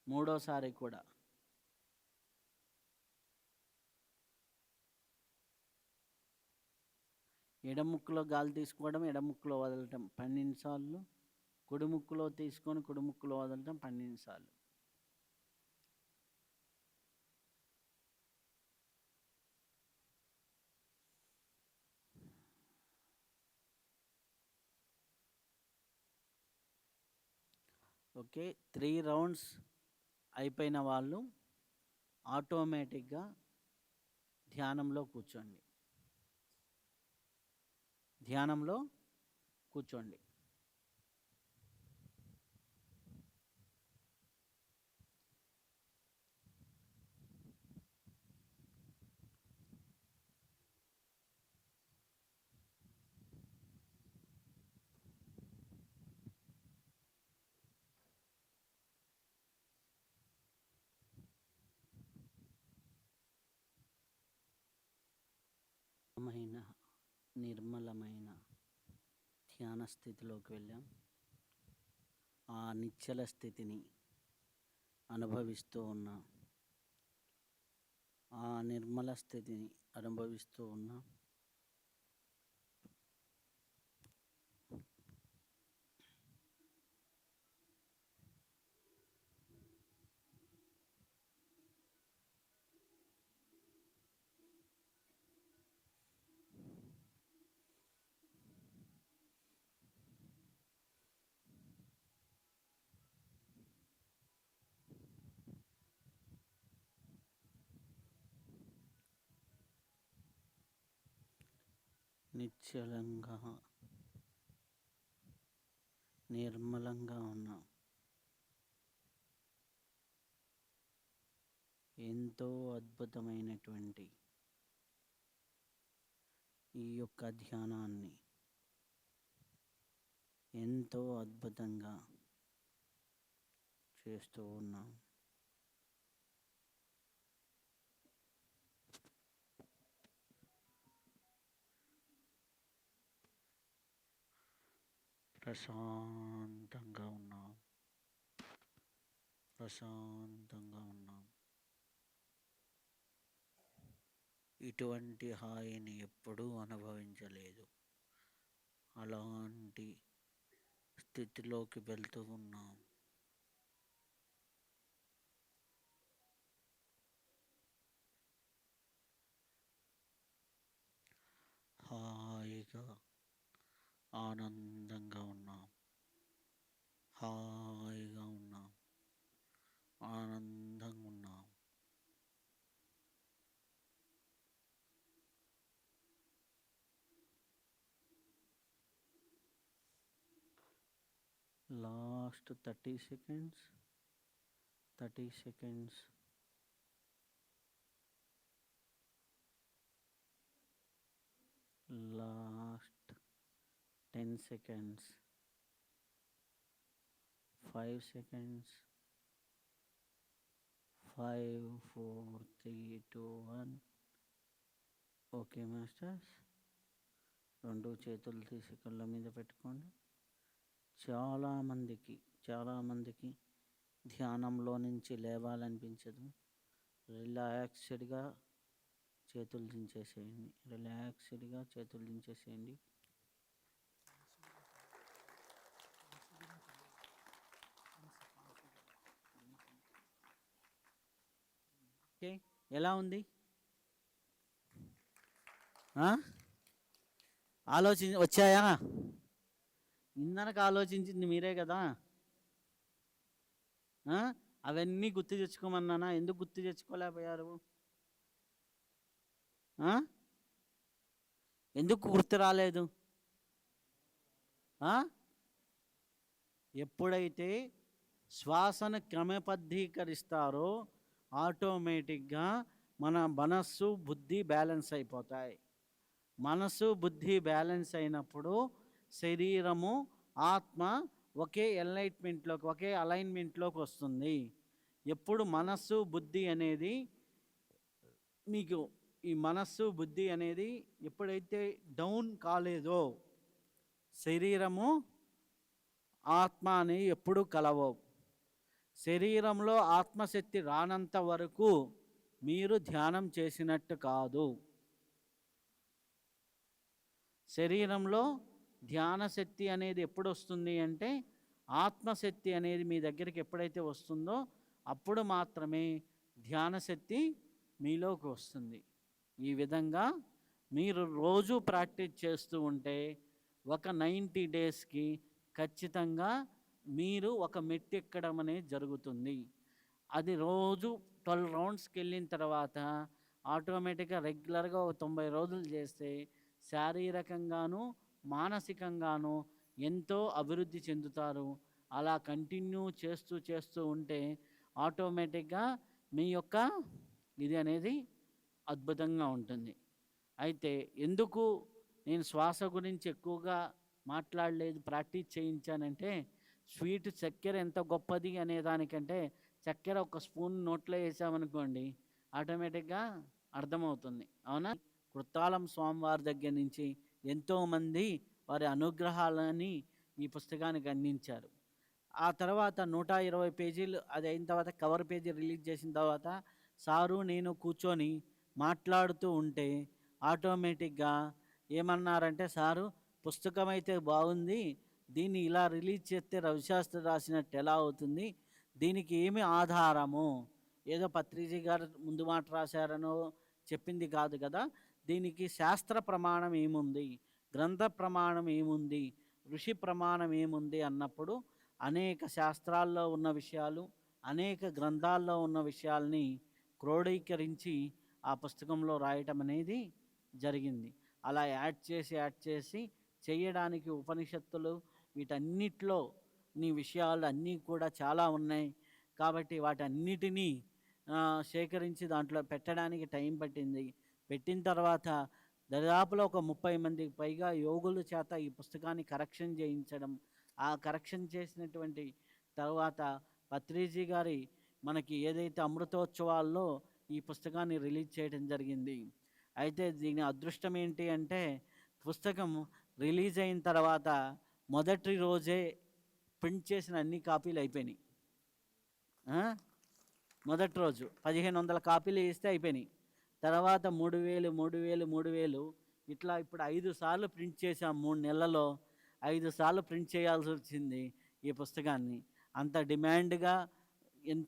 మూడోసారి కూడా. ఎడముక్కులో గాలి తీసుకోవడం, ఎడముక్కులో వదలటం 12 సార్లు. కుడి ముక్కులో తీసుకొని కుడి ముక్కులో వదలటం 12 సార్లు. ఓకే, 3 రౌండ్స్ అయిపోయిన వాళ్ళు ఆటోమేటిక్గా ధ్యానంలో కూర్చోండి. ధ్యానంలో కూర్చోండి. నిర్మలమైన ధ్యాన స్థితిలోకి వెళ్ళాం. ఆ నిశ్చల స్థితిని అనుభవిస్తూ ఉన్నాం. ఆ నిర్మల స్థితిని అనుభవిస్తూ ఉన్నాం. నిశ్చలంగా నిర్మలంగా ఉన్నాం. ఎంతో అద్భుతమైనటువంటి ఈ యొక్క ధ్యానాన్ని ఎంతో అద్భుతంగా చేస్తూ ఉన్నాం. ప్రశాంతంగా ఉన్నాం. ప్రశాంతంగా ఉన్నాం. ఇటువంటి హాయిని ఎప్పుడూ అనుభవించలేదు. అలాంటి స్థితిలోకి వెళ్తూ ఉన్నాం. హాయిగా ఆనందంగా ఉన్నాం. హాయిగా ఉన్నాం. ఆనందంగా ఉన్నాం. Last 30 seconds. 30 seconds. Last 10 seconds. 5 seconds. 5, 4, 3, 2, 1. Okay masters, 2 చేతులు తీసి కళ్ళ మీద పెట్టుకోండి. చాలామందికి ధ్యానంలో నుంచి లేవాలనిపించదు. రిలాక్స్డ్గా చేతులు దించేసేయండి. రిలాక్స్డ్గా చేతులు దించేసేయండి. ఓకే, ఎలా ఉంది? వచ్చాయా? ఇంధనకు ఆలోచించింది మీరే కదా. అవన్నీ గుర్తు తెచ్చుకోమన్నానా? ఎందుకు గుర్తు తెచ్చుకోలేకపోయారు? ఎందుకు గుర్తు రాలేదు? ఎప్పుడైతే శ్వాసను క్రమబద్ధీకరిస్తారో ఆటోమేటిక్గా మన మనస్సు బుద్ధి బ్యాలెన్స్ అయిపోతాయి. మనస్సు బుద్ధి బ్యాలెన్స్ అయినప్పుడు శరీరము ఆత్మ ఒకే ఎన్లైట్మెంట్లోకి, ఒకే అలైన్మెంట్లోకి వస్తుంది. ఎప్పుడు మనస్సు బుద్ధి అనేది మీకు, ఈ మనస్సు బుద్ధి అనేది ఎప్పుడైతే డౌన్ కాలేదో శరీరము ఆత్మ అని ఎప్పుడు కలవవు. శరీరంలో ఆత్మశక్తి రానంత వరకు మీరు ధ్యానం చేసినట్టు కాదు. శరీరంలో ధ్యాన శక్తి అనేది ఎప్పుడు వస్తుంది అంటే ఆత్మశక్తి అనేది మీ దగ్గరికి ఎప్పుడైతే వస్తుందో అప్పుడు మాత్రమే ధ్యాన శక్తి మీలోకి వస్తుంది. ఈ విధంగా మీరు రోజు ప్రాక్టీస్ చేస్తూ ఉంటే ఒక 90 డేస్కి ఖచ్చితంగా మీరు ఒక మెట్టు ఎక్కడం అనేది జరుగుతుంది. అది రోజు 12 రౌండ్స్కి వెళ్ళిన తర్వాత ఆటోమేటిక్గా రెగ్యులర్గా ఒక 90 రోజులు చేస్తే శారీరకంగాను మానసికంగాను ఎంతో అభివృద్ధి చెందుతారు. అలా కంటిన్యూ చేస్తూ ఉంటే ఆటోమేటిక్గా మీ యొక్క ఇది అనేది అద్భుతంగా ఉంటుంది. అయితే ఎందుకు నేను శ్వాస గురించి ఎక్కువగా మాట్లాడలేదు, ప్రాక్టీస్ చేయించానంటే స్వీట్ చక్కెర ఎంత గొప్పది అనే దానికంటే చక్కెర ఒక స్పూన్ నోట్లో వేసామనుకోండి ఆటోమేటిక్గా అర్థమవుతుంది. అవునా? కృత్తాళం స్వామివారి దగ్గర నుంచి ఎంతోమంది వారి అనుగ్రహాలని ఈ పుస్తకానికి అందించారు. ఆ తర్వాత 120 పేజీలు అది అయిన తర్వాత కవర్ పేజీ రిలీజ్ చేసిన తర్వాత సారు నేను కూర్చొని మాట్లాడుతూ ఉంటే ఆటోమేటిక్గా ఏమన్నారంటే, సారు పుస్తకం అయితే బాగుంది, దీన్ని ఇలా రిలీజ్ చేస్తే రవిశాస్త్రి రాసినట్టు ఎలా అవుతుంది, దీనికి ఏమి ఆధారము, ఏదో పత్రిజీ గారు ముందు మాట రాశారనో చెప్పింది కాదు కదా, దీనికి శాస్త్ర ప్రమాణం ఏముంది, గ్రంథ ప్రమాణం ఏముంది, ఋషి ప్రమాణం ఏముంది అన్నప్పుడు అనేక శాస్త్రాల్లో ఉన్న విషయాలు, అనేక గ్రంథాల్లో ఉన్న విషయాల్ని క్రోడీకరించి ఆ పుస్తకంలో రాయటం అనేది జరిగింది. అలా యాడ్ చేసి చేయడానికి ఉపనిషత్తులు వీటన్నిటిలో నీ విషయాలు అన్నీ కూడా చాలా ఉన్నాయి. కాబట్టి వాటన్నిటినీ సేకరించి దాంట్లో పెట్టడానికి టైం పట్టింది. పెట్టిన తర్వాత దాదాపులో ఒక 30 మందికి పైగా యోగుల చేత ఈ పుస్తకాన్ని కరెక్షన్ చేయించడం, ఆ కరెక్షన్ చేసినటువంటి తర్వాత పత్రిజీ గారి మనకి ఏదైతే అమృతోత్సవాల్లో ఈ పుస్తకాన్ని రిలీజ్ చేయడం జరిగింది. అయితే దీని అదృష్టం ఏంటి అంటే పుస్తకం రిలీజ్ అయిన తర్వాత మొదటి రోజే ప్రింట్ చేసిన అన్ని కాపీలు అయిపోయినాయి. మొదటి రోజు 1500 కాపీలు ఇస్తే అయిపోయినాయి. తర్వాత 3000 ఇట్లా ఇప్పుడు 5 సార్లు ప్రింట్ చేసాం. 3 నెలల్లో 5 సార్లు ప్రింట్ చేయాల్సి వచ్చింది ఈ పుస్తకాన్ని. అంత డిమాండ్గా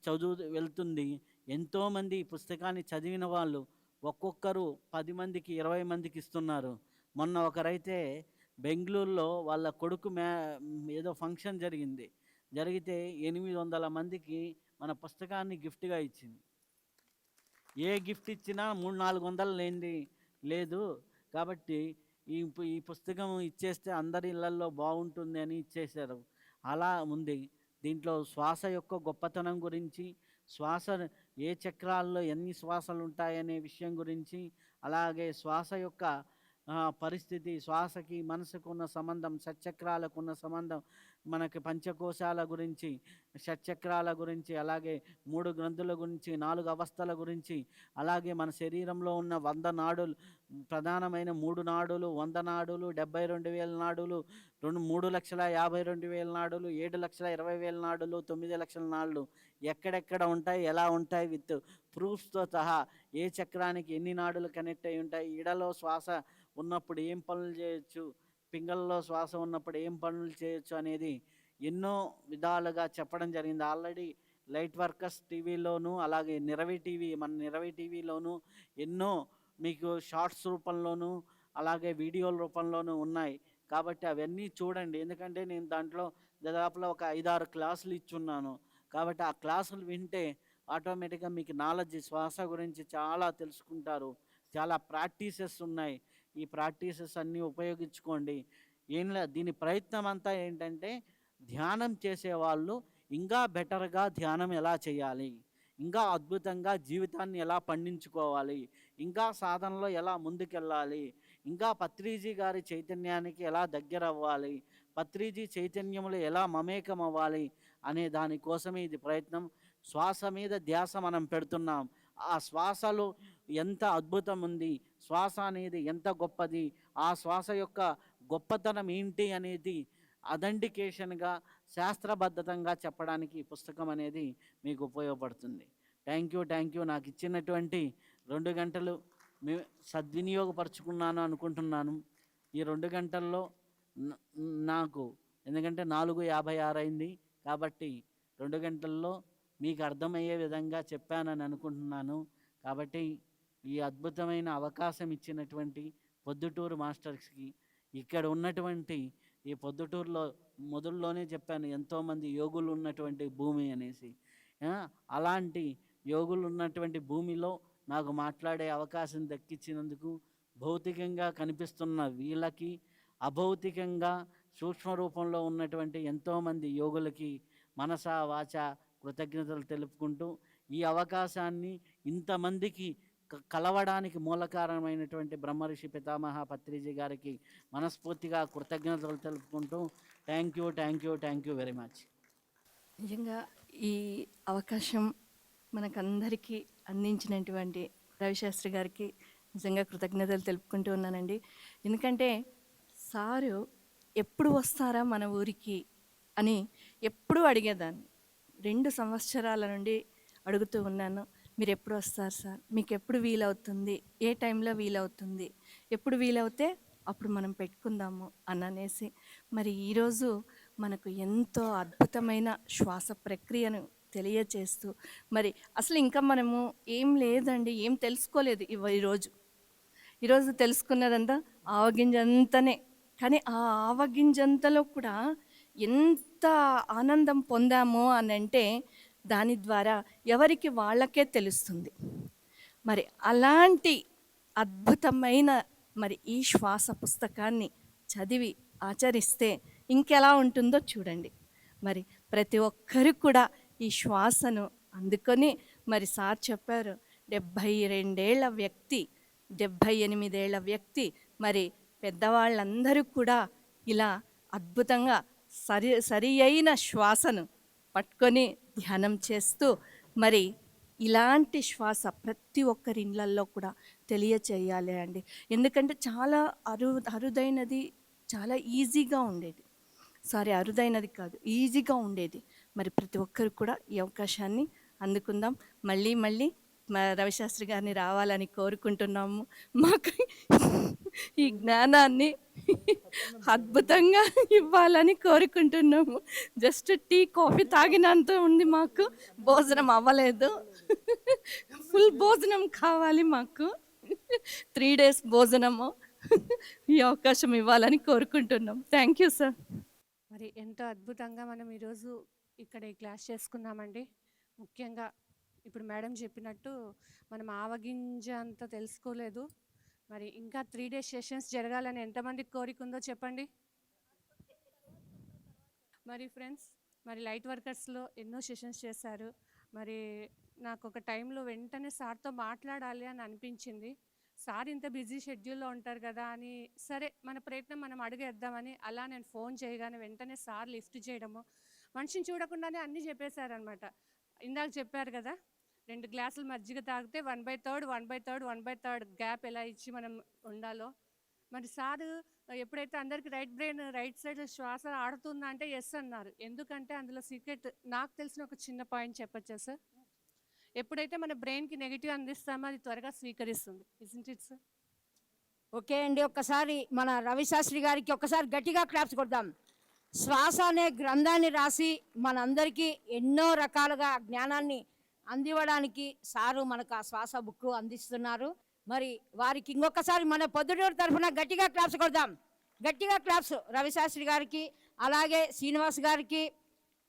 చదువు వెళ్తుంది. ఎంతోమంది ఈ పుస్తకాన్ని చదివిన వాళ్ళు ఒక్కొక్కరు 10 మందికి 20 మందికి ఇస్తున్నారు. మొన్న ఒకరైతే బెంగళూరులో వాళ్ళ కొడుకు ఏదో ఫంక్షన్ జరిగితే 800 మందికి మన పుస్తకాన్ని గిఫ్ట్గా ఇచ్చింది. ఏ గిఫ్ట్ ఇచ్చినా 300-400 లేనిది లేదు. కాబట్టి ఈ పుస్తకం ఇచ్చేస్తే అందరి ఇళ్లల్లో బాగుంటుంది అని ఇచ్చేశారు. అలా ఉంది. దీంట్లో శ్వాస యొక్క గొప్పతనం గురించి, శ్వాస ఏ చక్రాల్లో ఎన్ని శ్వాసలు ఉంటాయనే విషయం గురించి, అలాగే శ్వాస యొక్క పరిస్థితి, శ్వాసకి మనసుకు ఉన్న సంబంధం, షట్చక్రాలకు ఉన్న సంబంధం, మనకి పంచకోశాల గురించి, షట్చక్రాల గురించి, అలాగే 3 గ్రంథుల గురించి, 4 అవస్థల గురించి, అలాగే మన శరీరంలో ఉన్న 100 నాడులు, ప్రధానమైన 3 నాడులు, 100 నాడులు, 72,000 నాడులు, 3,52,000 నాడులు, 7,20,000 నాడులు, 9,00,000 నాడులు ఎక్కడెక్కడ ఉంటాయి, ఎలా ఉంటాయి, విత్ ప్రూఫ్స్తో సహా ఏ చక్రానికి ఎన్ని నాడులు కనెక్ట్ అయి ఉంటాయి, ఈడలో శ్వాస ఉన్నప్పుడు ఏం పనులు చేయొచ్చు, పింగళలో శ్వాస ఉన్నప్పుడు ఏం పనులు చేయొచ్చు అనేది ఎన్నో విధాలుగా చెప్పడం జరిగింది. ఆల్రెడీ లైట్ వర్కర్స్ టీవీలోను, అలాగే మన నిరవి టీవీలోను ఎన్నో మీకు షార్ట్స్ రూపంలోను, అలాగే వీడియోల రూపంలోనూ ఉన్నాయి. కాబట్టి అవన్నీ చూడండి. ఎందుకంటే నేను దాంట్లో దాదాపులో ఒక 5-6 క్లాసులు ఇచ్చున్నాను. కాబట్టి ఆ క్లాసులు వింటే ఆటోమేటిక్‌గా మీకు నాలెడ్జ్ శ్వాస గురించి చాలా తెలుసుకుంటారు. చాలా ప్రాక్టీసెస్ ఉన్నాయి. ఈ ప్రాక్టీసెస్ అన్నీ ఉపయోగించుకోండి. ఏం లేదు, దీని ప్రయత్నం అంతా ఏంటంటే ధ్యానం చేసేవాళ్ళు ఇంకా బెటర్‌గా ధ్యానం ఎలా చేయాలి? ఇంకా అద్భుతంగా జీవితాన్ని ఎలా పండించుకోవాలి? ఇంకా సాధనలో ఎలా ముందుకెళ్ళాలి? ఇంకా పత్రిజీ గారి చైతన్యానికి ఎలా దగ్గరవ్వాలి? పత్రిజీ చైతన్యములో ఎలా మమేకం అవ్వాలి? అనే దానికోసమే ఇది ప్రయత్నం. శ్వాస మీద ధ్యాస మనం పెడుతున్నాం. ఆ శ్వాసలో ఎంత అద్భుతం ఉంది, శ్వాస అనేది ఎంత గొప్పది, ఆ శ్వాస యొక్క గొప్పతనం ఏంటి అనేది అథెంటికేషన్‌గా శాస్త్రబద్ధతంగా చెప్పడానికి ఈ పుస్తకం అనేది మీకు ఉపయోగపడుతుంది. Thank you. నాకు ఇచ్చినటువంటి 2 గంటలు సద్వినియోగపరుచుకున్నాను అనుకుంటున్నాను. ఈ 2 గంటల్లో న నాకు ఎందుకంటే 4:56 అయింది. కాబట్టి 2 గంటల్లో మీకు అర్థమయ్యే విధంగా చెప్పానని అనుకుంటున్నాను. కాబట్టి ఈ అద్భుతమైన అవకాశం ఇచ్చినటువంటి పొద్దుటూరు మాస్టర్స్‌కి, ఇక్కడ ఉన్నటువంటి ఈ పొద్దుటూరులో మొదల్లోనే చెప్పాను ఎంతోమంది యోగులు ఉన్నటువంటి భూమి అనేసి. అలాంటి యోగులు ఉన్నటువంటి భూమిలో నాకు మాట్లాడే అవకాశం దక్కించినందుకు భౌతికంగా కనిపిస్తున్న వీళ్ళకి, అభౌతికంగా సూక్ష్మ రూపంలో ఉన్నటువంటి ఎంతోమంది యోగులకి మనస వాచ కృతజ్ఞతలు తెలుపుకుంటూ, ఈ అవకాశాన్ని ఇంతమందికి కలవడానికి మూల కారణమైనటువంటి బ్రహ్మర్షి పితామహ పత్రిజీ గారికి మనస్ఫూర్తిగా కృతజ్ఞతలు తెలుపుకుంటూ థ్యాంక్ యూ వెరీ మచ్.
నిజంగా ఈ అవకాశం మనకందరికీ అందించినటువంటి రవిశాస్త్రి గారికి నిజంగా కృతజ్ఞతలు తెలుపుకుంటూ ఉన్నానండి. ఎందుకంటే సారు ఎప్పుడు వస్తారా మన ఊరికి అని ఎప్పుడూ అడిగేదాన్ని. 2 సంవత్సరాల నుండి అడుగుతూ ఉన్నాను, మీరు ఎప్పుడు వస్తారు సార్, మీకు ఎప్పుడు వీలవుతుంది, ఏ టైంలో వీలవుతుంది, ఎప్పుడు వీలవుతే అప్పుడు మనం పెట్టుకుందాము అని అనేసి. మరి ఈరోజు మనకు ఎంతో అద్భుతమైన శ్వాస ప్రక్రియను తెలియచేస్తూ, మరి అసలు ఇంకా మనము ఏం లేదండి, ఏం తెలుసుకోలేదు ఈరోజు తెలుసుకున్నదంతా ఆవగింజంతనే. కానీ ఆ ఆవగింజంతలో కూడా ఎంత ఆనందం పొందామో అని అంటే దాని ద్వారా ఎవరికి వాళ్ళకే తెలుస్తుంది. మరి అలాంటి అద్భుతమైన మరి ఈ శ్వాస పుస్తకాన్ని చదివి ఆచరిస్తే ఇంకెలా ఉంటుందో చూడండి. మరి ప్రతి ఒక్కరు కూడా ఈ శ్వాసను అందుకొని, మరి సార్ చెప్పారు 72 ఏళ్ల వ్యక్తి, 78 ఏళ్ల వ్యక్తి, మరి పెద్దవాళ్ళందరూ కూడా ఇలా అద్భుతంగా సరి అయిన శ్వాసను పట్టుకొని ధ్యానం చేస్తూ, మరి ఇలాంటి శ్వాస ప్రతి ఒక్కరి ఇళ్ళల్లో కూడా తెలియచేయాలి అండి. ఎందుకంటే చాలా అరుదైనది, చాలా ఈజీగా ఉండేది. అరుదైనది కాదు, ఈజీగా ఉండేది. మరి ప్రతి ఒక్కరు కూడా ఈ అవకాశాన్ని అందుకుందాం. మళ్ళీ రవిశాస్త్రి గారిని రావాలని కోరుకుంటున్నాము. మాకు ఈ జ్ఞానాన్ని అద్భుతంగా ఇవ్వాలని కోరుకుంటున్నాము. జస్ట్ టీ కాఫీ తాగినంత ఉంది, మాకు భోజనం అవ్వలేదు. ఫుల్ భోజనం కావాలి మాకు, 3 days భోజనము. ఈ అవకాశం ఇవ్వాలని కోరుకుంటున్నాం. Thank you sir.
మరి ఎంతో అద్భుతంగా మనం ఈరోజు ఇక్కడ ఈ క్లాస్ చేసుకున్నామండి. ముఖ్యంగా ఇప్పుడు మేడం చెప్పినట్టు మనం ఆవగింజ అంతా తెలుసుకోలేదు. మరి ఇంకా 3 days సెషన్స్ జరగాలని ఎంతమందికి కోరిక ఉందో చెప్పండి. మరి ఫ్రెండ్స్, మరి లైట్ వర్కర్స్లో ఎన్నో సెషన్స్ చేశారు. మరి నాకు ఒక టైంలో వెంటనే సార్తో మాట్లాడాలి అని అనిపించింది. సార్ ఇంత బిజీ షెడ్యూల్లో ఉంటారు కదా అని, సరే మన ప్రయత్నం మనం అడుగేద్దామని అలా నేను ఫోన్ చేయగానే వెంటనే సార్ లిఫ్ట్ చేయడము, మనిషిని చూడకుండానే అన్నీ చెప్పేశారనమాట. ఇందాక చెప్పారు కదా, 2 గ్లాసులు మజ్జిగ తాగితే 1/3 గ్యాప్ ఎలా ఇచ్చి మనం ఉండాలో. మరి సారు ఎప్పుడైతే అందరికి రైట్ సైడ్ శ్వాస ఆడుతుందా అంటే ఎస్ అన్నారు. ఎందుకంటే అందులో సీక్రెట్ నాకు తెలిసిన ఒక చిన్న పాయింట్ చెప్పచ్చా సార్? ఎప్పుడైతే మన బ్రెయిన్కి నెగిటివ్ అందిస్తామో అది త్వరగా స్వీకరిస్తుంది. Isn't it sir?
ఓకే అండి, ఒక్కసారి మన రవిశాస్త్రి గారికి ఒక్కసారి గట్టిగా క్లాప్స్ కొడదాం. శ్వాస అనే గ్రంథాన్ని రాసి మనందరికీ ఎన్నో రకాలుగా జ్ఞానాన్ని అందివ్వడానికి సారు మనకు ఆ శ్వాస బుక్ అందిస్తున్నారు. మరి వారికి ఇంకొకసారి మన పొద్దుటూరు తరఫున గట్టిగా క్లాప్స్ కొడదాం. గట్టిగా క్లాప్స్ రవిశాస్త్రి గారికి, అలాగే శ్రీనివాస్ గారికి,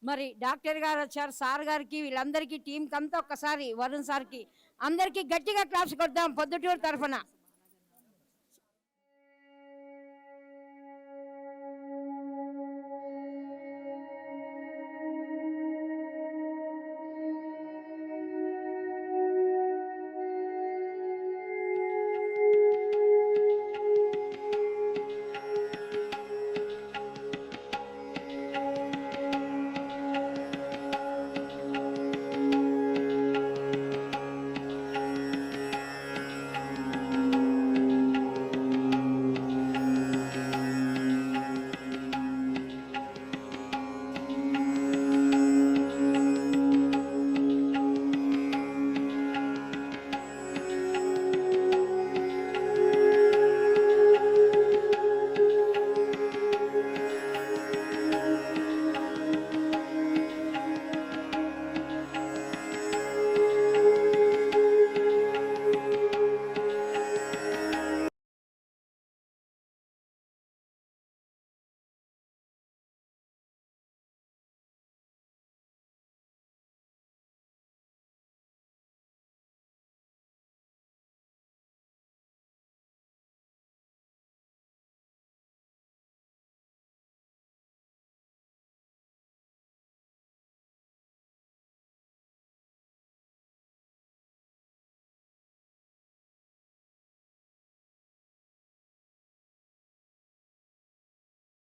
మరి డాక్టర్ గారు వచ్చారు, సార్ గారికి, వీళ్ళందరికీ టీంకి అంతా ఒక్కసారి వరుణ్ సార్కి అందరికీ గట్టిగా క్లాప్స్ కొడదాం పొద్దుటూరు తరఫున.